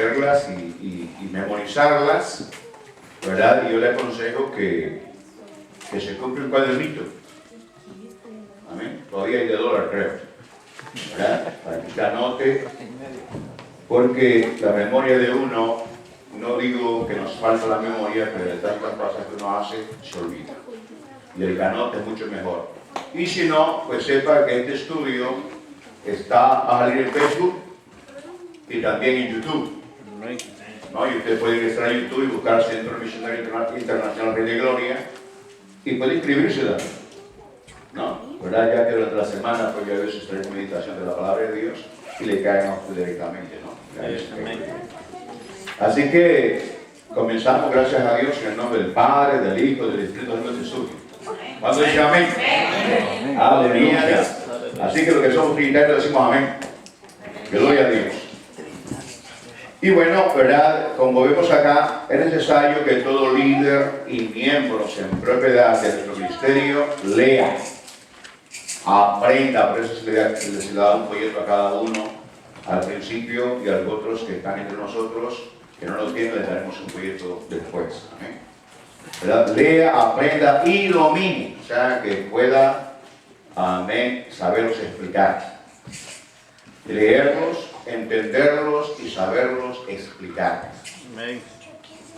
verlas y memorizarlas, ¿verdad? Y yo le aconsejo que se compre un cuadernito. Amén. Todavía hay de $1, creo, ¿verdad? Para que usted anote, porque la memoria de uno, no digo que nos falta la memoria, pero de tantas cosas que uno hace, se olvida. Y el que anote es mucho mejor. Y si no, pues sepa que este estudio está a salir en Facebook y también en YouTube. ¿No? Y usted puede ingresar a YouTube y buscar Centro Misionario Internacional Rey de Gloria y puede inscribirse también, ¿no? ¿Verdad? Ya que durante la semana pues ya a veces trae meditación de la palabra de Dios y le caen a usted directamente, ¿no? Así que comenzamos, gracias a Dios, en el nombre del Padre, del Hijo, del Espíritu Santo de Jesús. ¿Cuándo dice amén? Aleluya. Así que los que somos trinitarios decimos amén. Gloria a Dios. Y bueno, ¿verdad? Como vemos acá, es necesario que todo líder y miembros en propiedad de nuestro ministerio lea, aprenda. Por eso se les da un folleto a cada uno al principio, y a los otros que están entre nosotros, que no lo tienen, les daremos un folleto después. ¿Amén? ¿Verdad? Lea, aprenda y domine, o sea, que pueda, amén, saberlos explicar. Leerlos, entenderlos y saberlos explicar. Amén.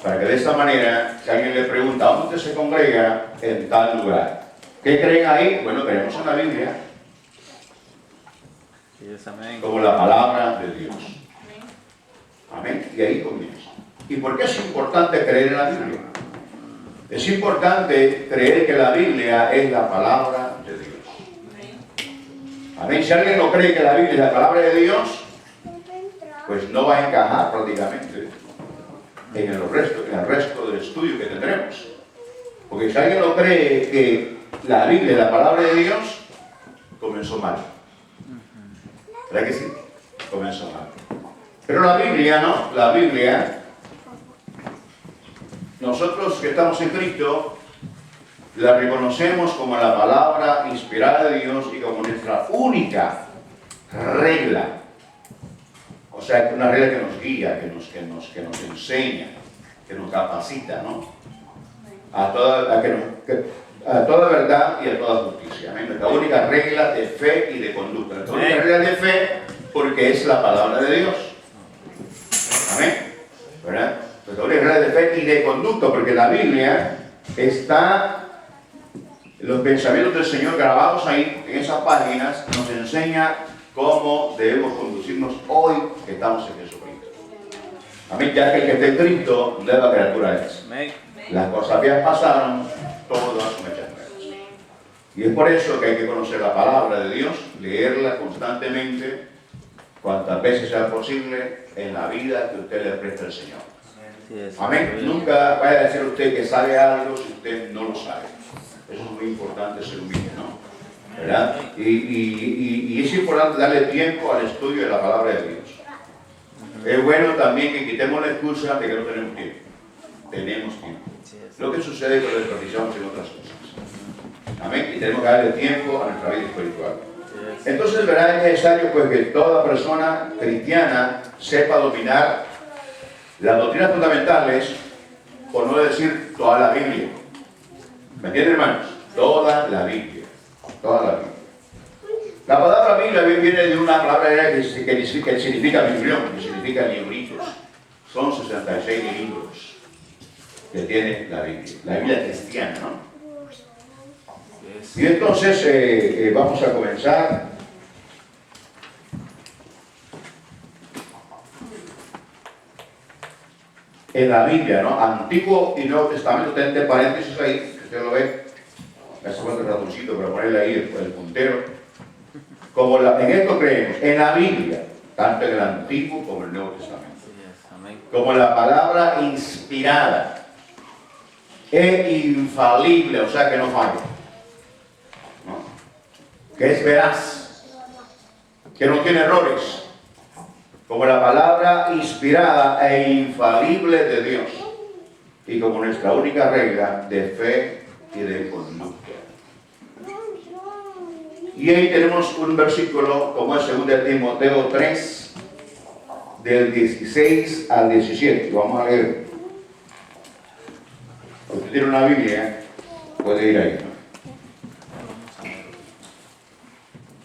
Para que de esta manera, si alguien le pregunta, ¿dónde se congrega? En tal lugar. ¿Qué creen ahí? Bueno, creemos en la Biblia. Como la palabra de Dios. Amén. Y ahí comienza. ¿Y por qué es importante creer en la Biblia? Es importante creer que la Biblia es la palabra de Dios. Amén. Si alguien no cree que la Biblia es la palabra de Dios, pues no va a encajar prácticamente en el resto del estudio que tendremos. Porque si alguien no cree que la Biblia es la palabra de Dios, comenzó mal. ¿Verdad que sí? Comenzó mal. Pero la Biblia no, la Biblia, nosotros que estamos en Cristo, la reconocemos como la palabra inspirada de Dios y como nuestra única regla. O sea, una regla que nos guía, que nos enseña, que nos capacita, ¿no? A toda verdad y a toda justicia. Amén. Nuestra única regla de fe y de conducta. Nuestra única regla de fe, porque es la palabra de Dios. Amén. ¿Verdad? Nuestra única regla de fe y de conducta, porque la Biblia está, los pensamientos del Señor grabados ahí, en esas páginas, nos enseña cómo debemos conducirnos hoy que estamos en Jesucristo. Amén. Ya que el que esté en Cristo, nueva criatura es. Las cosas viejas pasaron, todas son hechas nuevas. Y es por eso que hay que conocer la palabra de Dios, leerla constantemente, cuantas veces sea posible, en la vida que usted le presta al Señor. Amén. Nunca vaya a decir usted que sabe algo si usted no lo sabe. Eso es muy importante, ser humilde, ¿no? ¿Verdad? Y es importante darle tiempo al estudio de la palabra de Dios. Es bueno también que quitemos la excusa de que no tenemos tiempo. Tenemos tiempo. Lo que sucede es que lo desperdiciamos en otras cosas. Amén. Y tenemos que darle tiempo a nuestra vida espiritual. Entonces, ¿verdad? Es necesario pues que toda persona cristiana sepa dominar las doctrinas fundamentales, por no decir toda la Biblia. ¿Me entienden, hermanos? Toda la Biblia. Toda la Biblia. La palabra Biblia viene de una palabra que significa biblión, que significa libritos. Son 66 libros que tiene la Biblia. La Biblia cristiana, ¿no? Y entonces vamos a comenzar. En la Biblia, ¿no? Antiguo y Nuevo Testamento, está entre paréntesis ahí, que usted lo ve. Eso fue el ratoncito para ponerle ahí el puntero. En esto creemos, en la Biblia, tanto en el Antiguo como en el Nuevo Testamento. Como la palabra inspirada e infalible, o sea que no falla, ¿no? Que es veraz, que no tiene errores. Como la palabra inspirada e infalible de Dios, y como nuestra única regla de fe y de conducta. Y ahí tenemos un versículo como es 2 Timoteo 3, del 16 al 17. Vamos a leer. Usted tiene una Biblia, puede ir ahí, ¿no?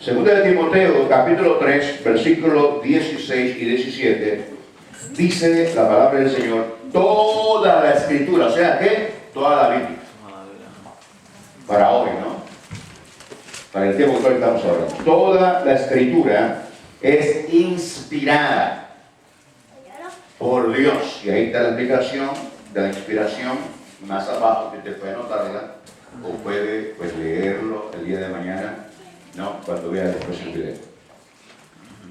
Segunda de Timoteo, capítulo 3, versículos 16 y 17, dice la palabra del Señor, toda la Escritura, o sea, ¿qué? Toda la Biblia. Para hoy, ¿no? Para el tiempo que hoy estamos hablando. Toda la Escritura es inspirada por Dios. Y ahí está la explicación de la inspiración, más abajo, que usted puede anotarla, o puede pues, leerlo el día de mañana, ¿no? Cuando vea después el video.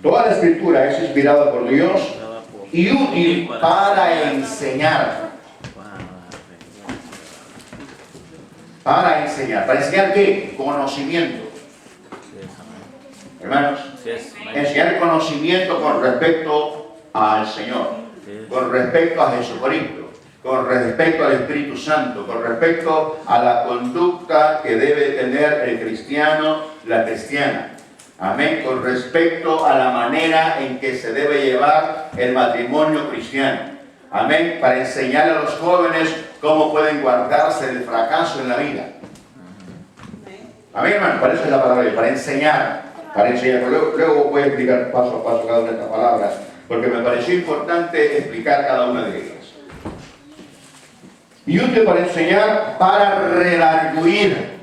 Toda la Escritura es inspirada por Dios y útil para enseñar. Para enseñar. ¿Para enseñar qué? Conocimiento. Hermanos, enseñar conocimiento con respecto al Señor, con respecto a Jesucristo, con respecto al Espíritu Santo, con respecto a la conducta que debe tener el cristiano, la cristiana. Amén. Con respecto a la manera en que se debe llevar el matrimonio cristiano. Amén. Para enseñar a los jóvenes cómo pueden guardarse del fracaso en la vida. Amén, hermano. Para eso es la palabra, para enseñar. Para enseñar. Luego voy a explicar paso a paso cada una de estas palabras, porque me pareció importante explicar cada una de ellas. Y útil para enseñar, para redarguir.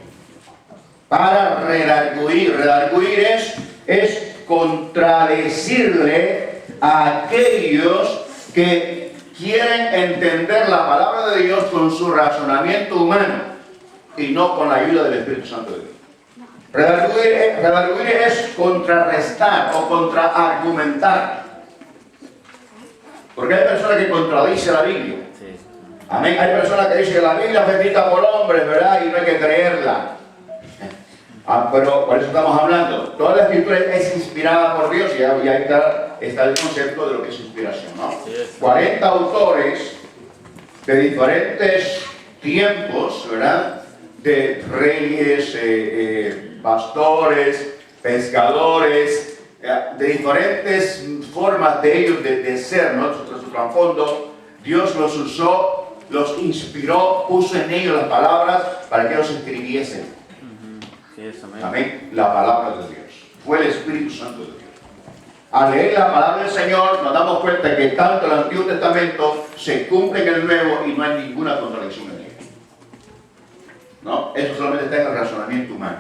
Para redarguir. Redarguir es contradecirle a aquellos que quieren entender la palabra de Dios con su razonamiento humano y no con la ayuda del Espíritu Santo de Dios. Redarguir es contrarrestar o contraargumentar. Porque hay personas que contradicen la Biblia. Amén. Hay personas que dicen que la Biblia fue escrita por hombres, ¿verdad? Y no hay que creerla. Pero por eso estamos hablando. Toda la Escritura es inspirada por Dios y ahí está el concepto de lo que es inspiración, ¿no? 40 autores de diferentes tiempos, ¿verdad? De reyes, pastores, pescadores, de diferentes formas de ellos de ser, ¿no? Su trasfondo. Dios los usó, los inspiró, puso en ellos las palabras para que los escribiesen. Amén. La palabra de Dios. Fue el Espíritu Santo de Dios. Al leer la palabra del Señor nos damos cuenta que tanto el Antiguo Testamento se cumple en el Nuevo y no hay ninguna contradicción en él. ¿No? Eso solamente está en el razonamiento humano.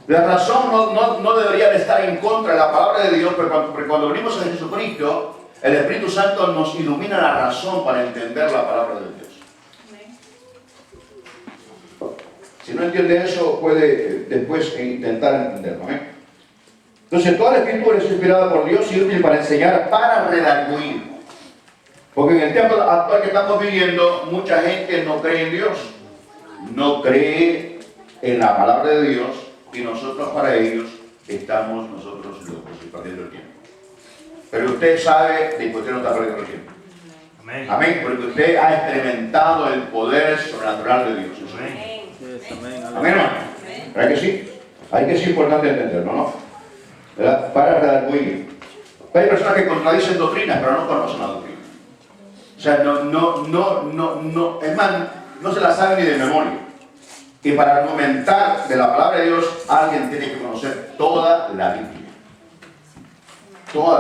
La razón no debería de estar en contra de la palabra de Dios, porque cuando venimos a Jesucristo, el Espíritu Santo nos ilumina la razón para entender la palabra de Dios. Si no entiende eso, puede después intentar entenderlo. Entonces, toda la Escritura es inspirada por Dios y útil para enseñar, para redarguir. Porque en el tiempo actual que estamos viviendo, mucha gente no cree en Dios. No cree en la palabra de Dios y nosotros para ellos estamos nosotros locos y perdiendo el tiempo. Pero usted sabe de que usted no está perdiendo el tiempo. Amén. Amén. Porque usted ha experimentado el poder sobrenatural de Dios. Amén. Amén, hermano. ¿Verdad que sí? Hay que ser importante entenderlo, ¿no? ¿Verdad? Para redarguir. Hay personas que contradicen doctrinas, pero no conocen la doctrina. O sea, es más, no se la saben ni de memoria. Y para argumentar de la palabra de Dios, alguien tiene que conocer toda la Biblia.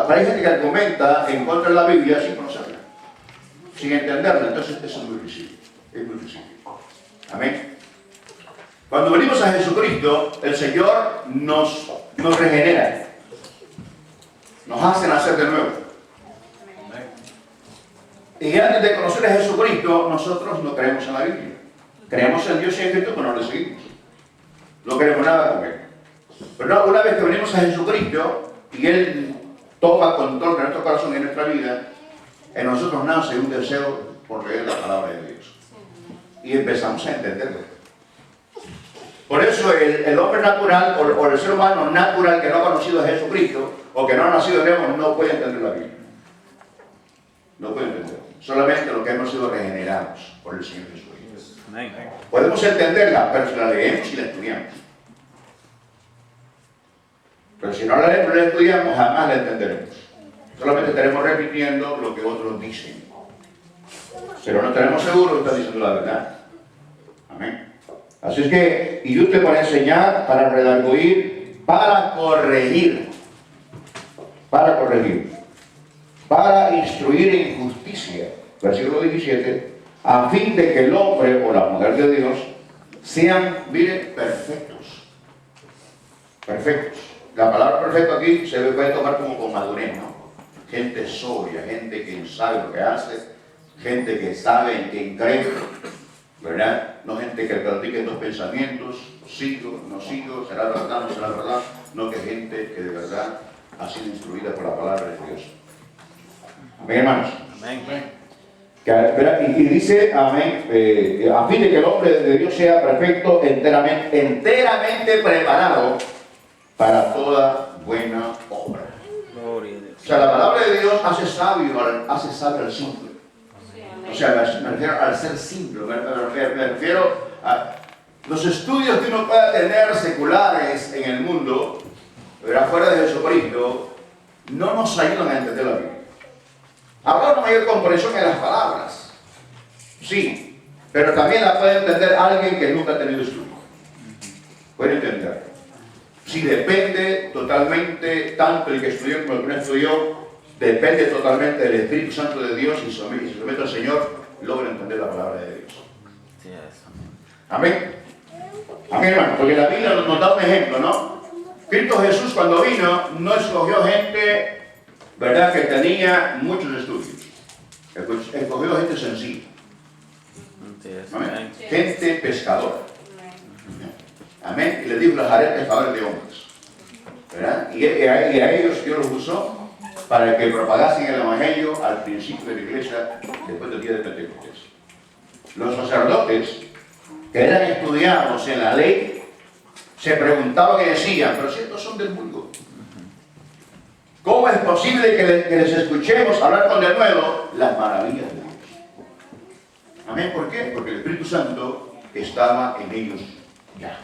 Hay gente que argumenta en contra de la Biblia sin conocerla, sin entenderla. Entonces, eso es muy difícil. Es muy difícil. Amén. Cuando venimos a Jesucristo, el Señor nos regenera, nos hace nacer de nuevo. Y antes de conocer a Jesucristo, nosotros no creemos en la Biblia. Creemos en Dios y en Cristo, pero no le seguimos. No queremos nada con Él. Pero una vez que venimos a Jesucristo y Él toma control de nuestro corazón y de nuestra vida, en nosotros nace un deseo por leer la palabra de Dios. Y empezamos a entenderlo. Por eso el hombre natural o el ser humano natural que no ha conocido a Jesucristo o que no ha nacido de nuevo no puede entender la Biblia. No puede entender. Solamente lo que hemos sido regenerados por el Señor Jesucristo. Amén. Podemos entenderla, pero si la leemos y la estudiamos. Pero si no la leemos y la estudiamos, jamás la entenderemos. Solamente estaremos repitiendo lo que otros dicen. Pero no estaremos seguros que están diciendo la verdad. Amén. Así es que, y usted para enseñar, para redarguir, para corregir, para instruir en justicia, versículo 17, a fin de que el hombre o la mujer de Dios sean, miren, perfectos. Perfectos. La palabra perfecto aquí se puede tomar como con madurez, ¿no? Gente sobria, gente que sabe lo que hace, gente que sabe en quién cree, ¿verdad? No gente que practique dos pensamientos, sigo, no sigo, será verdad, no será verdad, no, que gente que de verdad ha sido instruida por la palabra de Dios. Amén, hermanos. Amén. Y dice, amén, a fin de que el hombre de Dios sea perfecto, enteramente preparado para toda buena obra. O sea, la palabra de Dios hace sabio al simple. O sea, me refiero al ser simple, me refiero a los estudios que uno pueda tener seculares en el mundo, pero fuera de Jesucristo, no nos ayudan a entender la Biblia. Habrá una mayor comprensión en las palabras, sí, pero también la puede entender alguien que nunca ha tenido estudio. Puede entender. Si depende totalmente, tanto el que estudió como el que no estudió, depende totalmente del Espíritu Santo de Dios y se somete al Señor, logra entender la palabra de Dios. Amén. Amén, hermano, porque la Biblia nos da un ejemplo, ¿no? Cristo Jesús cuando vino no escogió gente, ¿verdad?, que tenía muchos estudios. Escogió gente sencilla. Amén. Gente pescadora. Amén. Y les dijo, los haré pescadores de hombres. ¿Verdad? Y a ellos Dios los usó para que propagasen el Evangelio al principio de la iglesia después del día de Pentecostés. Los sacerdotes que eran estudiados en la ley se preguntaban y decían, pero si estos son del mundo, ¿cómo es posible que les escuchemos hablar con denuedo las maravillas de Dios? Amén. ¿Por qué? Porque el Espíritu Santo estaba en ellos ya.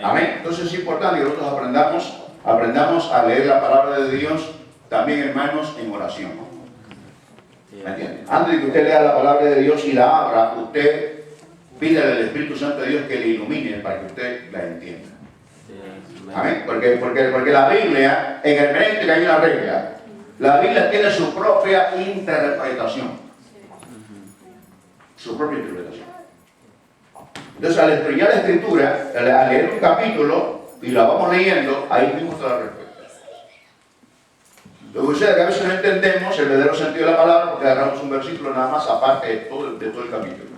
Amén. Entonces es importante que nosotros aprendamos a leer la palabra de Dios también, hermanos, en oración. ¿Me entienden? Antes de que usted lea la palabra de Dios y la abra, usted pídale al Espíritu Santo de Dios que le ilumine para que usted la entienda. Amén. Porque la Biblia, en hermenéutica hay una regla. La Biblia tiene su propia interpretación. Su propia interpretación. Entonces, al estudiar la Escritura, al leer un capítulo y la vamos leyendo, ahí mismo está la respuesta. Lo que sucede es que a veces no entendemos el verdadero sentido de la palabra porque agarramos un versículo nada más aparte de todo el capítulo.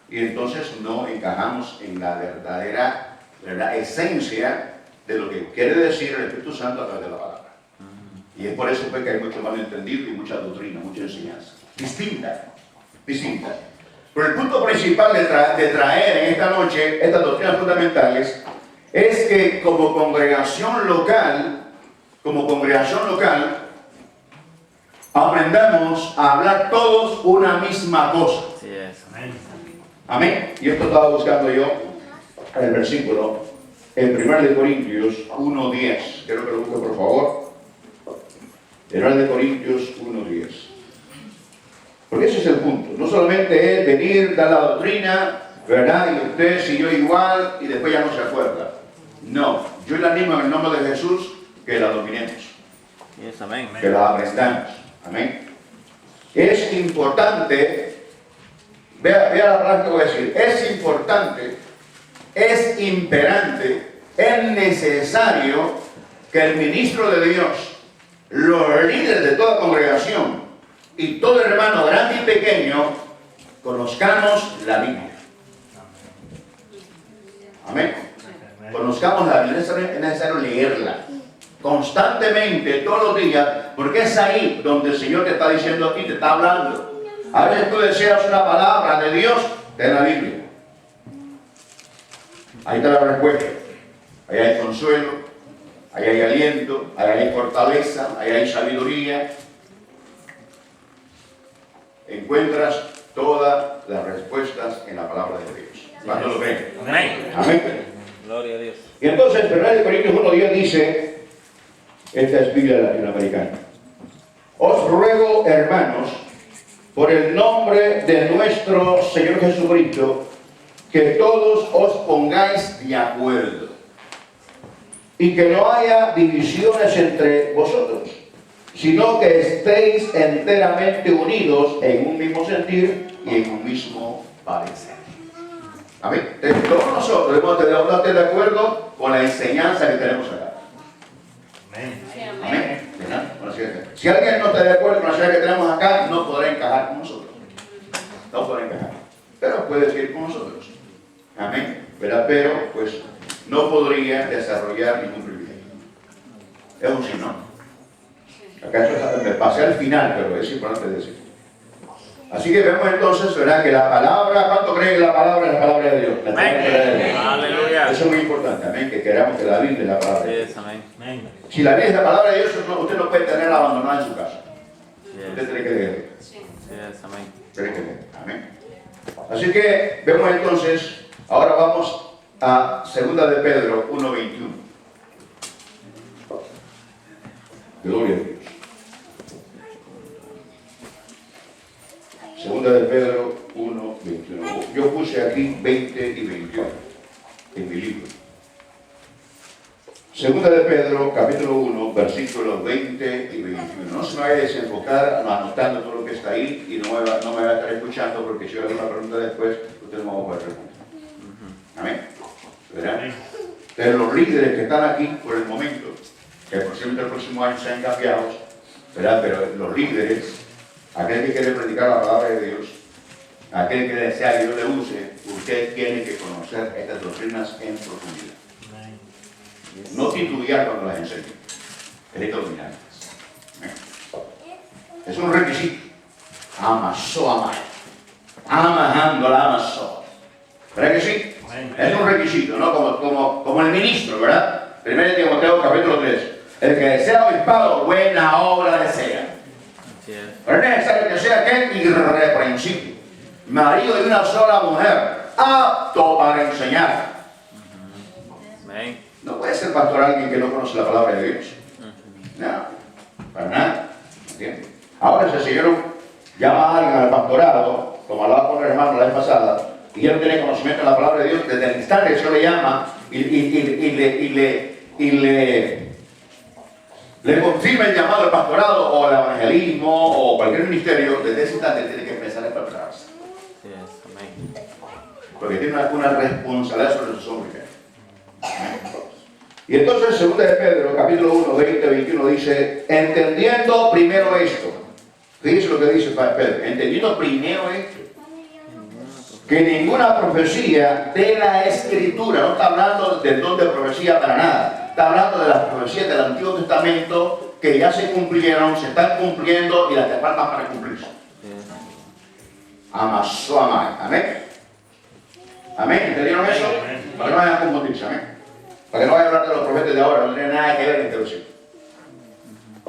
Y entonces no encajamos en la verdadera esencia de lo que quiere decir el Espíritu Santo a través de la palabra. Y es por eso pues, que hay mucho malentendido y mucha doctrina, mucha enseñanza. Distinta. Pero el punto principal de traer en esta noche estas doctrinas fundamentales es que como congregación local, aprendamos a hablar todos una misma cosa. Amén. Y esto estaba buscando yo en el versículo en 1 Corintios 1:10. Quiero que lo busque por favor. 1 Corintios 1:10. Porque ese es el punto. No solamente es venir, dar la doctrina, ¿verdad? Y usted siguió igual y después ya no se acuerda. No. Yo le animo en el nombre de Jesús que la dominemos. Yes, amén. Que la aprendamos. Amén. Es importante, vea la palabra que voy a decir. Es importante, es imperante, es necesario que el ministro de Dios, los líderes de toda congregación, y todo hermano grande y pequeño, conozcamos la Biblia. Amén. Conozcamos la Biblia, es necesario leerla constantemente, todos los días, porque es ahí donde el Señor te está diciendo a ti, te está hablando. A veces tú deseas una palabra de Dios, ten la Biblia. Ahí está la respuesta. Ahí hay consuelo, ahí hay aliento, ahí hay fortaleza, ahí hay sabiduría. Encuentras todas las respuestas en la palabra de Dios. ¿Cuándo lo ven? Amén. Amén. Gloria a Dios. Y entonces, 1 Corintios 1:10 dice, Esta es Biblia latinoamericana. Os ruego, hermanos, por el nombre de nuestro Señor Jesucristo, que todos os pongáis de acuerdo y que no haya divisiones entre vosotros, sino que estéis enteramente unidos en un mismo sentir y en un mismo parecer. Amén. Todos nosotros debemos estar de acuerdo con la enseñanza que tenemos acá. Amén. Amén. Si alguien no está de acuerdo con la enseñanza que tenemos acá, no podrá encajar con nosotros. No podrá encajar. Pero puede seguir con nosotros. Amén. ¿Verdad? Pero, pues, no podría desarrollar ningún privilegio. Es un sí, ¿no? Acá eso me pasé al final, pero es importante decir. Así que vemos entonces, ¿verdad? Que la palabra, ¿cuánto creen que la palabra es la palabra de Dios? La palabra de Dios. Aleluya. Eso es muy importante, amén, que queramos que la Biblia es la palabra de Dios. Yes, amén. Si la Biblia es la palabra de Dios, usted no puede tenerla abandonada en su casa. Usted Yes, tiene que leerla. yes, amén. Tiene que leerla, amén. Así que vemos entonces, ahora vamos a 2 de Pedro 1:21. Gloria a Dios. 2 de Pedro 1:21. Yo puse aquí 20 y 21 en mi libro. 2 de Pedro, capítulo 1, versículos 20 y 21. No se me vaya a desenfocar anotando todo lo que está ahí y no me va a estar escuchando, porque si yo hago una pregunta después, ustedes no van a poder responder. Amén. ¿Verdad? Entonces los líderes que están aquí por el momento, que posiblemente el próximo año sean cambiados, ¿verdad? Pero los líderes, aquel que quiere predicar la palabra de Dios, aquel que desea que Dios le use, usted tiene que conocer estas doctrinas en profundidad. No titubear cuando las enseñe, es dominarlas. Es un requisito. Amasó, amar. Amajando la amasó. ¿Verdad que sí? Es un requisito, ¿no? Como el ministro, ¿verdad? 1 Timoteo capítulo 3. El que desea obispado, buena obra desea. Pero es necesario que sea aquel irreprensible, marido de una sola mujer, apto para enseñar. No puede ser pastor alguien que no conoce la palabra de Dios. No, para nada. ¿Entiendes? Ahora, si el Señor llama a alguien al pastorado, como hablaba con el hermano la vez pasada, y él no tiene conocimiento de la palabra de Dios, desde el instante que el Señor le llama le confirma el llamado al pastorado o al evangelismo o cualquier ministerio, desde ese instante tiene que empezar a prepararse. Porque tiene una responsabilidad sobre sus hombros. Y entonces, 2 de Pedro, capítulo 1, 20, 21, dice, entendiendo primero esto. Fíjense lo que dice Pedro, entendiendo primero esto, que ninguna profecía de la Escritura, no está hablando del don de profecía para nada, está hablando de las profecías del Antiguo Testamento que ya se cumplieron, se están cumpliendo y las que faltan para cumplirse. Amasó, amén. Amén. Amén. ¿Entendieron eso? Para que no vayan a confundirse, amén. Para que no vayan a hablar de los profetas de ahora, no tiene nada que ver entre los hijos.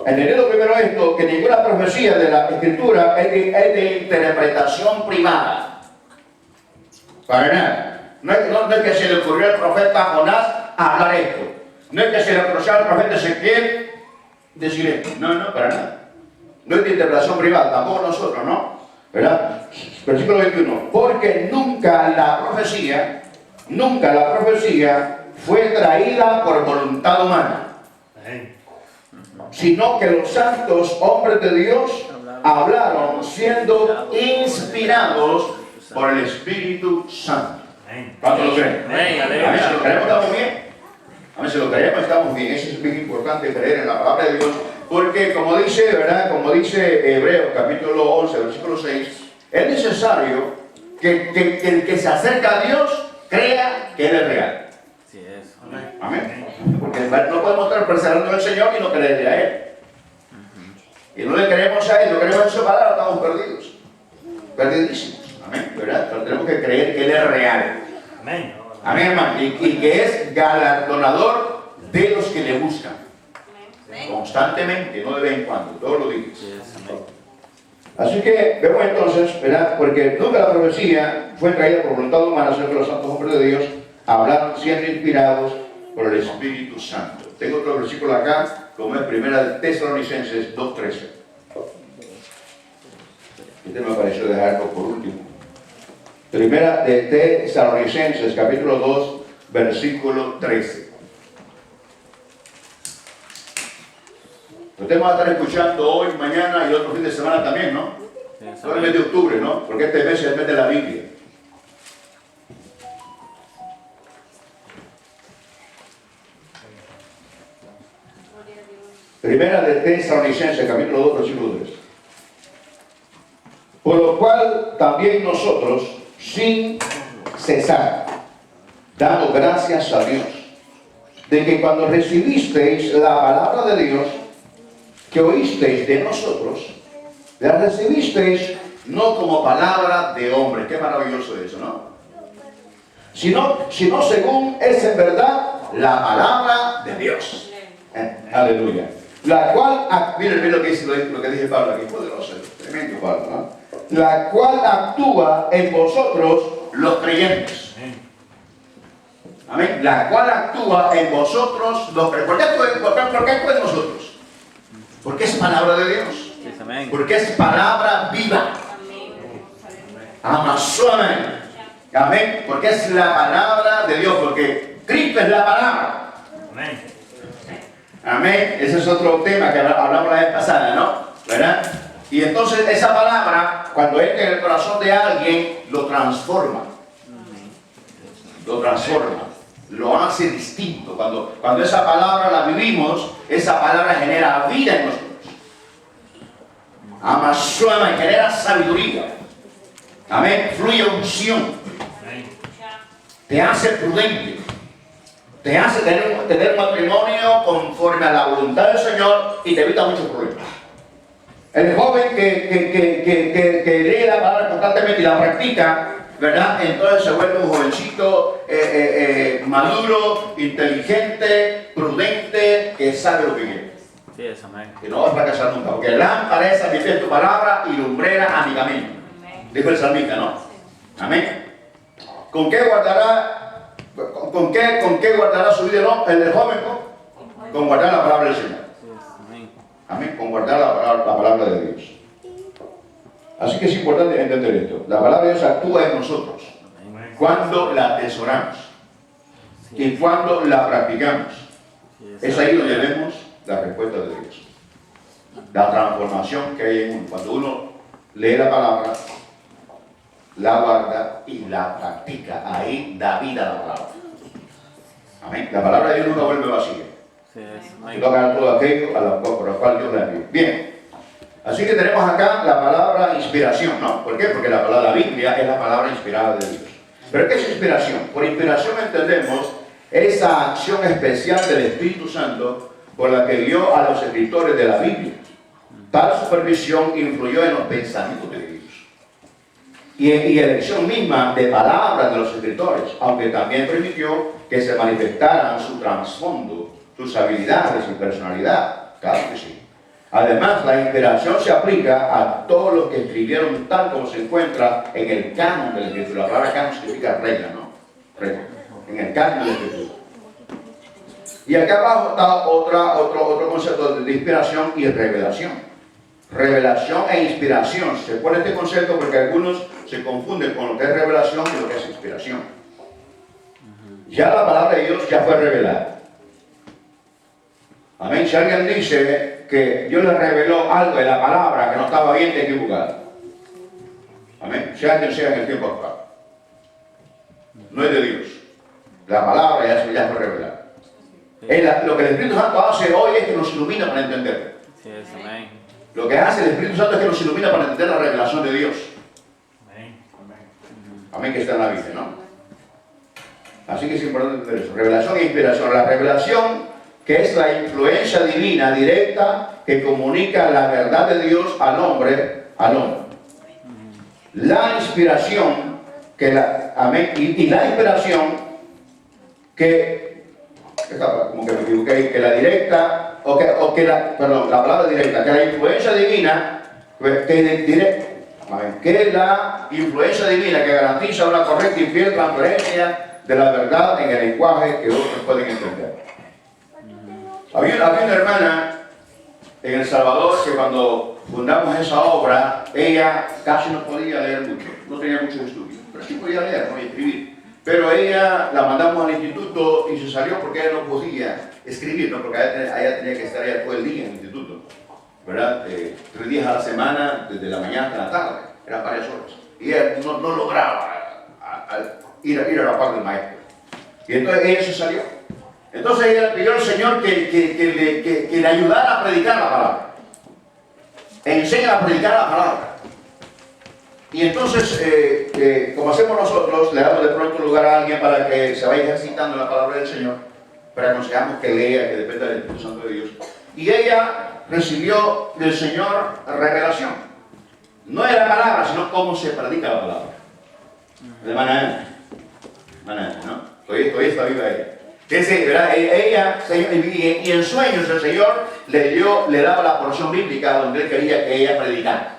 Entendiendo primero esto, que ninguna profecía de la Escritura es de interpretación privada. Para nada. No es que se le ocurrió al profeta Jonás a hablar esto. No es que se le ocurrió al profeta Ezequiel decir esto. No, para nada. No es de interpretación privada, tampoco nosotros, ¿no? ¿Verdad? Versículo 21. Porque nunca la profecía fue traída por voluntad humana, sino que los santos hombres de Dios hablaron siendo inspirados por el Espíritu Santo. ¿Cuántos lo creen? Amén. Si lo creemos, estamos bien. Amén. Si lo creemos, estamos bien. Eso es bien importante, creer en la palabra de Dios. Porque como dice, ¿verdad? Como dice Hebreos capítulo 11, versículo 6, es necesario que el que se acerca a Dios crea que Él es real. Amén. Porque no podemos estar perseverando en el Señor y no creerle a Él. Y no le creemos a Él, no creemos en su palabra, estamos perdidos. Perdidísimos. Amén. ¿Verdad? Pero tenemos que creer que Él es real. Amén. Amén, hermano. Y que es galardonador de los que le buscan. Constantemente, no de vez en cuando, todos los días. Así que vemos entonces, ¿verdad? Porque nunca la profecía fue traída por voluntad humana, sino que los santos hombres de Dios hablaron siendo inspirados por el Espíritu Santo. Tengo otro versículo acá, como es Primera de Tesalonicenses 2:13. Este me pareció dejarlo por último. Primera de Tesalonicenses, capítulo 2, versículo 13. Usted va a estar escuchando hoy, mañana y otro fin de semana también, ¿no? No el mes de octubre, ¿no? Porque este mes es el mes de la Biblia. Primera de Tesalonicenses, capítulo 2, versículo 3. Por lo cual también nosotros, sin cesar, damos gracias a Dios, de que cuando recibisteis la palabra de Dios, que oísteis de nosotros, la recibisteis no como palabra de hombre. Qué maravilloso eso, ¿no? Sino según es en verdad la palabra de Dios. Aleluya. La cual, miren lo que dice, lo que dice Pablo aquí, poderoso, tremendo Pablo, ¿no? La cual actúa en vosotros los creyentes. Amén. La cual actúa en vosotros los creyentes. ¿Por qué actúa en nosotros? Porque es palabra de Dios. Porque es palabra viva. Amén. Amén. Porque es la palabra de Dios. Porque Cristo es la palabra. Amén. Amén. Ese es otro tema que hablamos la vez pasada, ¿no? ¿Verdad? Y entonces esa palabra, cuando entra en el corazón de alguien, lo transforma. Lo transforma. Lo hace distinto. Cuando esa palabra la vivimos, esa palabra genera vida en nosotros. Amén. Genera sabiduría. Amén. Fluye unción. Te hace prudente. Te hace tener un matrimonio conforme a la voluntad del Señor y te evita muchos problemas. El joven que lee la palabra constantemente y la practica, ¿verdad? Entonces se vuelve un jovencito maduro, inteligente, prudente, que sabe lo que quiere. Sí, es amén. Que no va a fracasar nunca, porque lámpara es a mi pie tu palabra y lumbrera a mi camino. Dijo el salmista, ¿no? Amén. ¿Con qué guardará? ¿Con qué guardará su vida el joven? Con guardar la palabra del Señor. Amén. Con guardar la palabra de Dios. Así que es importante entender esto. La palabra de Dios actúa en nosotros cuando la atesoramos y cuando la practicamos. Es ahí donde vemos la respuesta de Dios. La transformación que hay en uno. Cuando uno lee la palabra, la guarda y la practica. Ahí da vida a la palabra. Amén. La palabra de Dios nunca vuelve vacía. Y toca todo aquello por lo cual Dios la envió. Bien. Así que tenemos acá la palabra inspiración, ¿no? ¿Por qué? Porque la Biblia es la palabra inspirada de Dios. ¿Pero qué es inspiración? Por inspiración entendemos esa acción especial del Espíritu Santo por la que guió a los escritores de la Biblia. Tal supervisión influyó en los pensamientos de Dios y elección misma de palabras de los escritores, aunque también permitió que se manifestaran su trasfondo, sus habilidades y personalidad. Claro que sí. Además, la inspiración se aplica a todos los que escribieron tal como se encuentra en el canon de la Escritura. La palabra canon significa regla, ¿no? Regla. En el canon de la Escritura. Y acá abajo está otro concepto de inspiración y revelación. Revelación e inspiración. Se pone este concepto porque algunos se confunden con lo que es revelación y lo que es inspiración. Ya la palabra de Dios ya fue revelada. Amén. Si alguien dice que Dios le reveló algo de la palabra que no estaba bien, te equivocado. Amén. Sea quien sea en el tiempo actual. No es de Dios. La palabra ya fue revelada. Lo que el Espíritu Santo hace hoy es que nos ilumina para entender. Sí, es amén. Lo que hace el Espíritu Santo es que nos ilumina para entender la revelación de Dios. Amén. Amén, que está en la Biblia, ¿no? Así que es importante entender eso. Revelación e inspiración. La revelación, que es la influencia divina directa que comunica la verdad de Dios al hombre. La inspiración, amén, y la inspiración, como que me equivoqué, que la directa, la palabra directa, que la influencia divina, que la influencia divina que garantiza una correcta y fiel transferencia de la verdad en el lenguaje que otros pueden entender. Había una hermana en El Salvador que cuando fundamos esa obra, ella casi no podía leer mucho, no tenía muchos estudios, pero sí podía leer, ¿no? Y escribir. Pero ella la mandamos al instituto y se salió porque ella no podía escribir, ¿no? Porque ella tenía que estar allá todo el día en el instituto, ¿verdad? 3 días a la semana, desde la mañana hasta la tarde, eran varias horas. Y ella no lograba ir a la par del maestro. Y entonces ella se salió. Entonces ella le pidió al Señor que le ayudara a predicar la palabra. Enseña a predicar la palabra. Y entonces, como hacemos nosotros, le damos de pronto lugar a alguien para que se vaya ejercitando la palabra del Señor, para que aconsejamos que lea, que dependa del Espíritu Santo de Dios. Y ella recibió del Señor revelación. No de la palabra, sino cómo se predica la palabra. De hermana Ana, ¿no? Todavía está viva ella. ¿Verdad? Ella, y en sueños el Señor le daba la porción bíblica donde Él quería que ella predicara.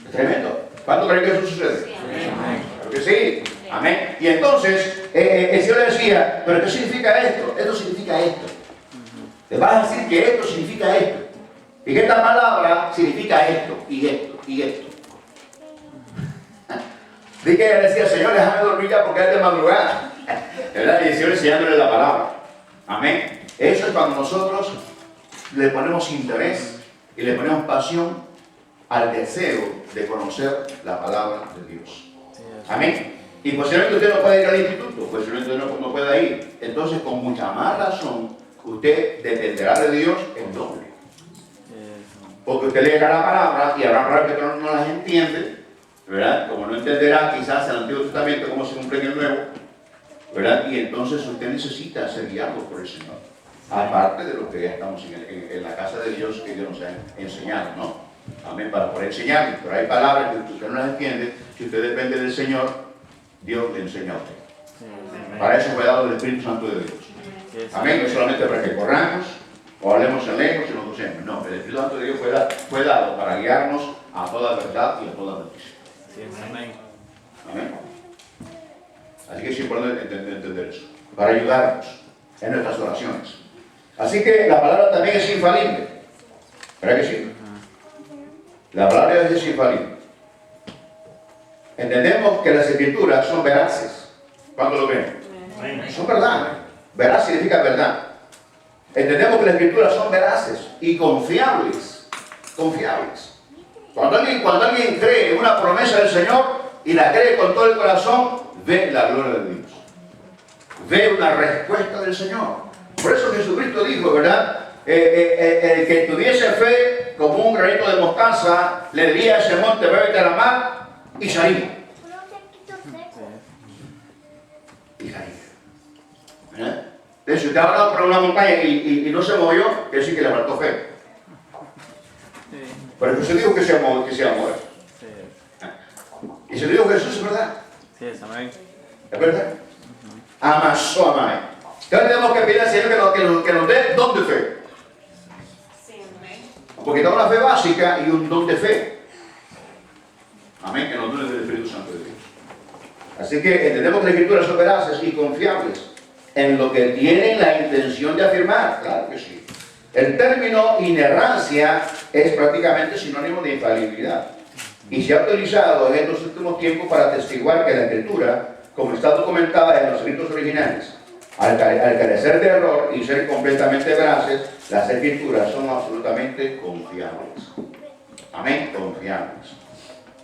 Es tremendo. ¿Cuándo creen que eso sucede? Sí, amén. Claro que sí. Amén. Y entonces el Señor le decía, ¿pero qué significa esto? Esto significa esto. Te vas a decir que esto significa esto. Y que esta palabra significa esto, y esto, y esto. Dije que ella decía, Señor, déjame dormir ya porque es de madrugada. ¿Verdad? Y el Señor enseñándole la palabra. Amén. Eso es cuando nosotros le ponemos interés y le ponemos pasión al deseo de conocer la palabra de Dios. Amén. Y posiblemente usted no puede ir al instituto, posiblemente usted no pueda ir. Entonces, con mucha más razón, usted dependerá de Dios en doble. Porque usted leerá la palabra y habrá palabras que no las entiende, ¿verdad? Como no entenderá quizás el Antiguo Testamento cómo se cumple en el Nuevo, ¿verdad? Y entonces usted necesita ser guiado por el Señor. Aparte de lo que ya estamos en la casa de Dios que Dios nos ha enseñado, ¿no? Amén, para poder enseñarle. Pero hay palabras que usted no las entiende. Si usted depende del Señor, Dios le enseña a usted. Para eso fue dado el Espíritu Santo de Dios. Amén, no solamente para que corramos o hablemos en lenguas y nos gocemos. No, el Espíritu Santo de Dios fue dado para guiarnos a toda verdad y a toda bendición. Amén. Amén. Así que es importante entender eso, para ayudarnos en nuestras oraciones. Así que la palabra también es infalible. ¿Verdad que sí? La palabra de Dios es infalible. Entendemos que las escrituras son veraces. ¿Cuándo lo ven? Son verdad. Veraz significa verdad. Entendemos que las escrituras son veraces y confiables. Confiables. Cuando alguien cree una promesa del Señor y la cree con todo el corazón, ve la gloria de Dios. Ve una respuesta del Señor. Por eso Jesucristo dijo, ¿verdad? El que tuviese fe como un granito de mostaza, le diría a ese monte, vete a la mar, y salía. Y salía. ¿Verdad? Entonces, si usted ha hablado por una montaña y no se movió, quiere decir que le faltó fe. Pero Jesús dijo que sea amor. Y se lo dijo Jesús, es verdad. Sí, es amén. ¿Es verdad? Amasó amai. Entonces tenemos que pedir al Señor que nos dé don de fe. Porque tenemos una fe básica y un don de fe. Amén, que nos done del Espíritu Santo de Dios. Así que entendemos que las escrituras son veraces y confiables en lo que tienen la intención de afirmar. Claro que sí. El término inerrancia es prácticamente sinónimo de infalibilidad. Y se ha utilizado en estos últimos tiempos para atestiguar que la escritura, como está documentada en los escritos originales, al carecer de error y ser completamente veraces, las escrituras son absolutamente confiables. Amén, confiables.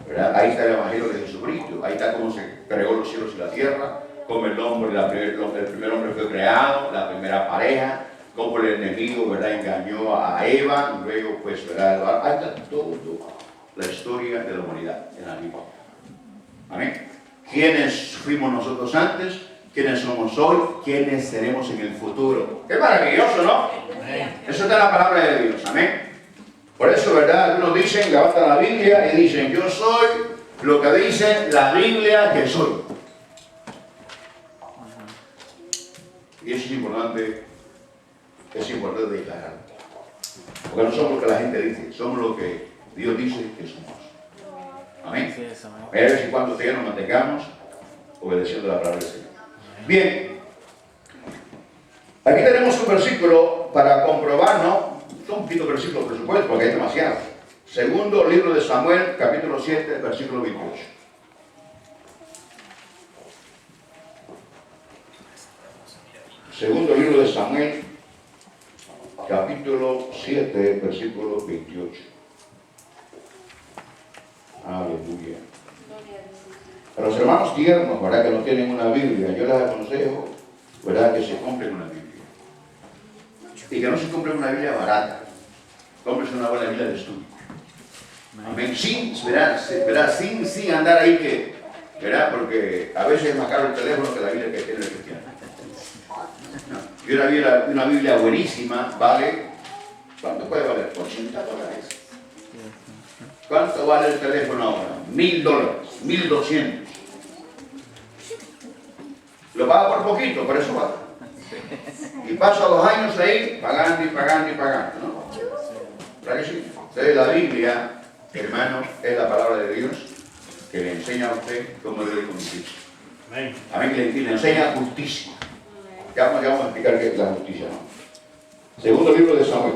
¿Verdad? Ahí está el Evangelio de Jesucristo, ahí está cómo se creó los cielos y la tierra, cómo el primer hombre fue creado, la primera pareja, cómo el enemigo, ¿verdad?, engañó a Eva, y luego, pues, ¿verdad?, ahí está todo la historia de la humanidad en la Biblia. Amén. ¿Quiénes fuimos nosotros antes? ¿Quiénes somos hoy? ¿Quiénes seremos en el futuro? ¡Qué maravilloso!, ¿no? Amén. Eso está en la palabra de Dios. Amén. Por eso, ¿verdad?, algunos dicen, levantan la Biblia y dicen, yo soy lo que dice la Biblia que soy. Y eso es importante declararlo. Porque no somos lo que la gente dice, somos lo que Dios dice que somos. Amén. Sí, es amén. A ver si cuando ustedes nos mantengamos obedeciendo la palabra del Señor. Bien. Aquí tenemos un versículo para comprobar, ¿no? Son un poquito versículos, por supuesto, porque hay demasiados. Segundo libro de Samuel, capítulo 7, versículo 28. Segundo libro de Samuel, capítulo 7, versículo 28. Aleluya. A los hermanos tiernos, ¿verdad? Que no tienen una Biblia, yo les aconsejo, ¿verdad? Que se compren una Biblia. Y que no se compren una Biblia barata. Cómprense una buena Biblia de estudio. Amén. Sin andar ahí que, ¿verdad? Porque a veces es más caro el teléfono que la Biblia que tiene el cristiano. No. Y una Biblia buenísima vale, ¿cuánto puede valer? $80. ¿Cuánto vale el teléfono ahora? $1,000, 1,200. Lo paga por poquito, pero eso vale. Y pasa 2 años ahí pagando y pagando y pagando, ¿no? ¿Verdad que sí? Entonces la Biblia, hermanos, es la palabra de Dios que le enseña a usted cómo debe conducirse. Amén. Que le enseña justicia. Ya vamos a explicar qué es la justicia, ¿no? Segundo libro de Samuel.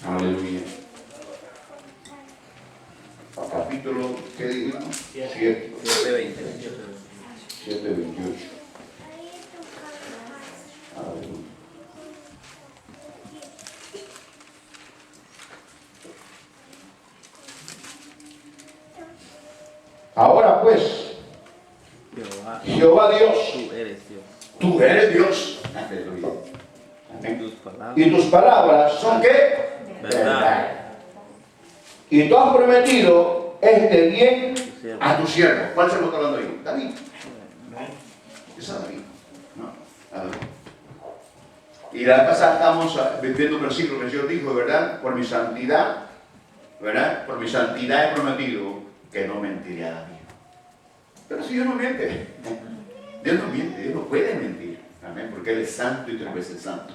Aleluya. Capítulo, ¿qué dijimos? 7. 7:28. Aleluya. Ahora pues, Jehová Dios, tú eres Dios. Aleluya. Amén. Y tus palabras son ¿qué? Verdad. Y tú has prometido este bien a tu siervo. ¿Cuál se lo está hablando ahí? David. Esa es David. No, a David. Y la vez pasada estamos viendo un versículo que el Señor dijo, ¿verdad? Por mi santidad, ¿verdad? Por mi santidad he prometido que no mentiré a David. Pero si Dios no miente. Dios no miente, Dios no puede mentir. Amén, porque Él es santo y 3 veces santo.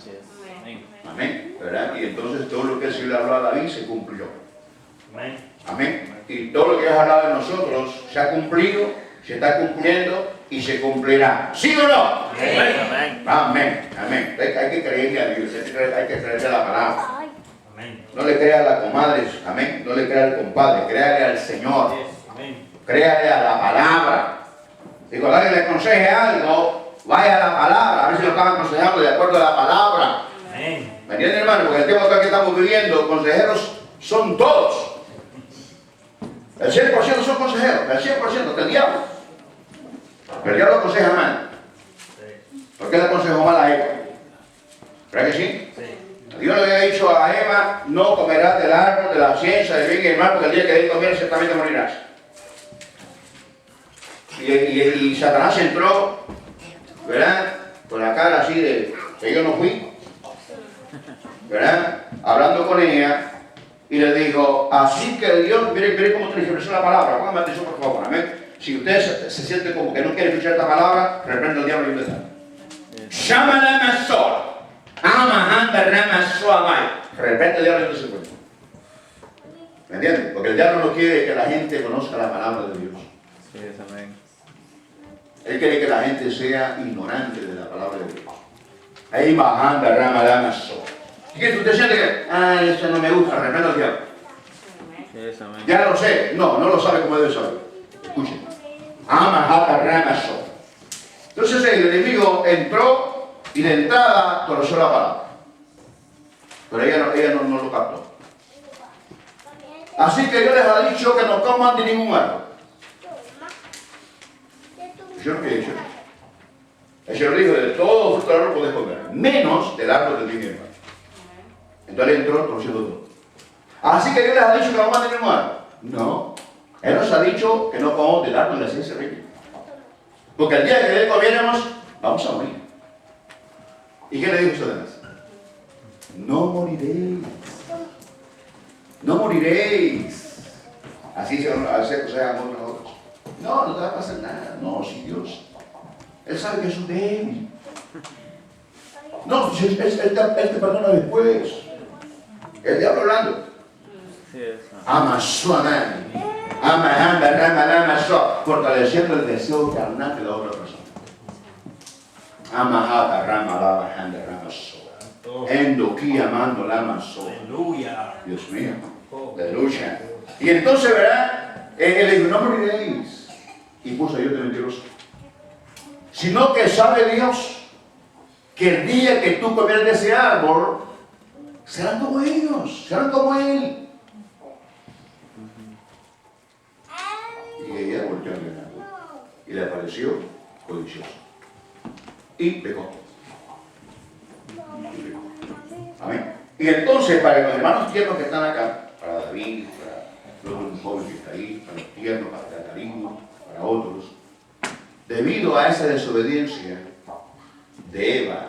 Amén, ¿verdad? Y entonces todo lo que el Señor le habló a David se cumplió. Amén. Y todo lo que has hablado de nosotros se ha cumplido, se está cumpliendo y se cumplirá. ¿Sí o no? Amén. Amén. Amén. Hay que creerle a Dios, hay que creerle a la palabra. No le crea a la comadre, amén. No le crea al compadre, créale al Señor. Créale a la palabra. Y cuando alguien le aconseje algo, vaya a la palabra, a ver si lo están aconsejando de acuerdo a la palabra. ¿Me entienden, hermano? Porque el tiempo que estamos viviendo, consejeros son todos. El 100% son consejeros, el 100% del diablo. Pero el diablo aconseja mal. ¿Por qué le aconsejó mal a Eva? ¿Verdad que sí? Dios le había dicho a Eva, no comerás del árbol de la ciencia del bien y del mal, porque el día que de él comieras ciertamente morirás. Y Satanás entró, ¿verdad? Con la cara así de que yo no fui, ¿verdad? Hablando con ella. Y le dijo, así que Dios, mire cómo te expresó la palabra, póngame atención por favor, amén. Si usted se siente como que no quiere escuchar esta palabra, reprenda al diablo y usted está. Shamala Masor, Amahanda Ramasoamai. Reprende al diablo y usted se cuenta. ¿Me entiendes? Porque el diablo no quiere que la gente conozca la palabra de Dios. Sí, amén. Él quiere que la gente sea ignorante de la palabra de Dios. Ahí Mahanda Ramasoamai. ¿Qué? ¿Usted siente que, eso no me gusta? Reprenda al diablo. Ya lo sé. No lo sabe como debe saber. Escuchen. Entonces el enemigo entró y de entrada conoció la palabra. Pero ella no lo captó. Así que Dios les ha dicho que no coman de ningún árbol. ¿Yo qué he dicho? El Señor dijo, de todo fruto del árbol podés comer, menos del árbol del bien y del mal. Entonces entró conociendo todo. Así que Dios les ha dicho que no coman de ningún árbol. No. Él nos ha dicho que no comamos del árbol de la ciencia del bien. Porque el día que de él comiéramos, vamos a morir. ¿Y qué le dijo Satanás? No moriréis. No moriréis. Así se aconsejamos nosotros. No te va a pasar nada. No, si Dios. Él sabe que es un débil. No, él te perdona después. El diablo hablando. Ama su amán. Fortaleciendo el deseo carnal de la otra persona. Amahata Rama Lava Handa Rama So. Endoki amando Lama So. Aleluya. Dios mío. Aleluya. Y entonces, ¿verdad? Él dijo, no moriréis. Y puso yo de mentiroso. Sino que sabe Dios que el día que tú comieras de ese árbol, serán como ellos, serán como él. Y ella volvió a mirar y le pareció codicioso. Y pecó. Amén. Y entonces, para los hermanos tiernos que están acá, para David, para los jóvenes que están ahí, para los tiernos, para Catarino, para otros, debido a esa desobediencia de Eva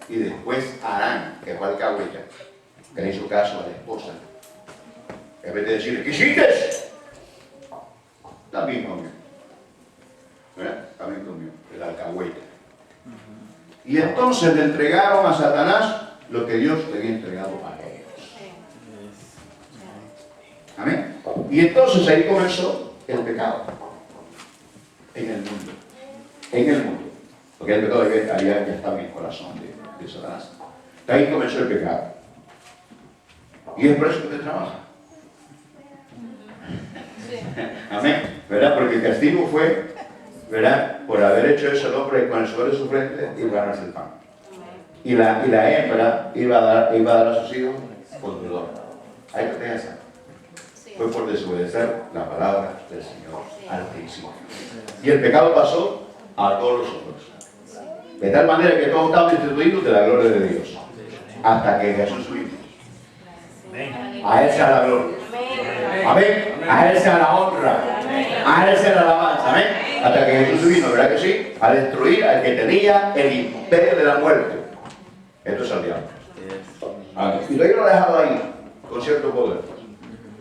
y después Arán, que fue alcahueta, que le hizo caso a la esposa, en vez de decirle, ¿qué hiciste? También comió. También comió, el alcahueta. Y entonces le entregaron a Satanás lo que Dios le había entregado a ellos. Amén. Y entonces ahí comenzó el pecado. En el mundo. En el mundo. Porque el pecado ya estaba en el corazón de Satanás. Ahí comenzó el pecado. Y es por eso que usted trabaja. Amén. ¿Verdad? Porque el castigo fue, ¿verdad? Por haber hecho eso el hombre con el sudor de su frente y ganarse el pan. Y la hembra iba a dar a sus hijos con dolor. Ahí lo tenés. Fue por desobedecer la palabra del Señor al principio. Y el pecado pasó a todos los hombres. De tal manera que todos estaban destituidos de la gloria de Dios. Hasta que Jesús vino. A Él sea la gloria. Amén. A Él sea la honra. A Él sea la alabanza. Amén. Hasta que Jesús vino, ¿verdad que sí? A destruir al que tenía el imperio de la muerte. Esto es el diablo. Y yo lo he dejado ahí, con cierto poder.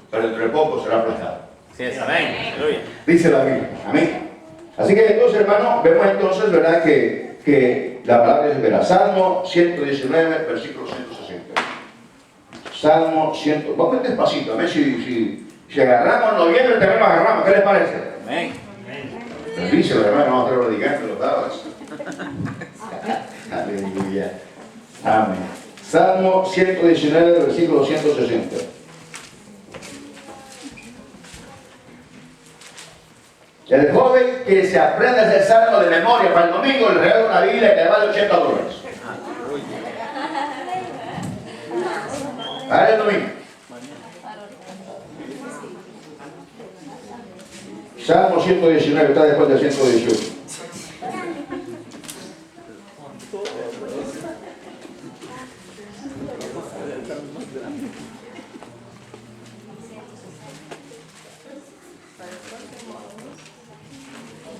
Pero entre poco será aplastado. Sí, amén. Aleluya. Dice la Biblia. Amén. Así que entonces, hermano, vemos entonces, ¿verdad? Que la palabra es vera. Salmo 119, versículo 160. Salmo 100. Vamos a ir despacito. A ver si agarramos noviembre, también lo agarramos. ¿Qué les parece? Amén. Dice, hermano, vamos a estar predicando los dados. Aleluya. Amén. Salmo 119, versículo 160. El joven que se aprende ese salmo de memoria para el domingo le regala una Biblia que le vale $80. Para el domingo. Salmo 119 está después del 118.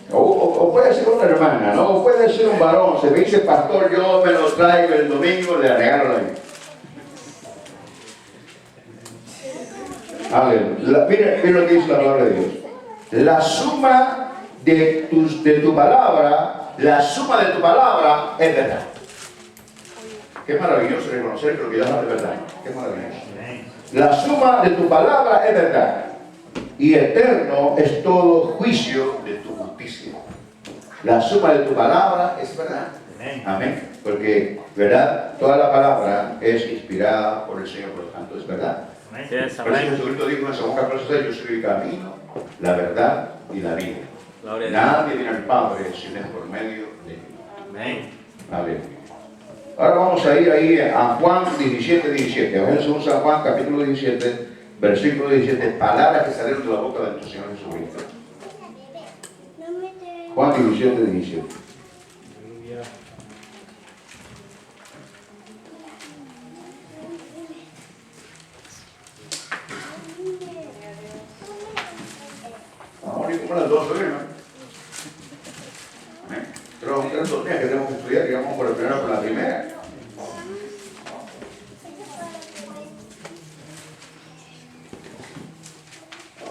O puede ser una hermana, ¿no? O puede ser un varón. Se me dice, pastor, yo me lo traigo el domingo, le regalo la Biblia. Aleluya. Mira lo que dice la palabra de Dios. La suma de tu palabra, es verdad. Qué maravilloso reconocer que lo que Dios habla es verdad. Qué maravilloso. La suma de tu palabra es verdad. Y eterno es todo juicio de tu justicia. La suma de tu palabra es verdad. Amén. Porque, ¿verdad? Toda la palabra es inspirada por el Señor, por lo tanto, es verdad. Sí, Por eso amén. Jesucristo dijo en el 2 capítulo 6, yo soy el camino, la verdad y la vida. Gloria a Dios. Nadie viene al Padre si no es por medio de mí. Amén. Aleluya. Ahora vamos a ir ahí a Juan 17, 17. Evangelio según San Juan, capítulo 17, versículo 17. Palabras que salieron de la boca de nuestro Señor Jesucristo. Juan 17, 17. Vamos a ir como las 12, ¿no? Amén. Pero son 3 días que tenemos que estudiar y vamos por el primero con la primera.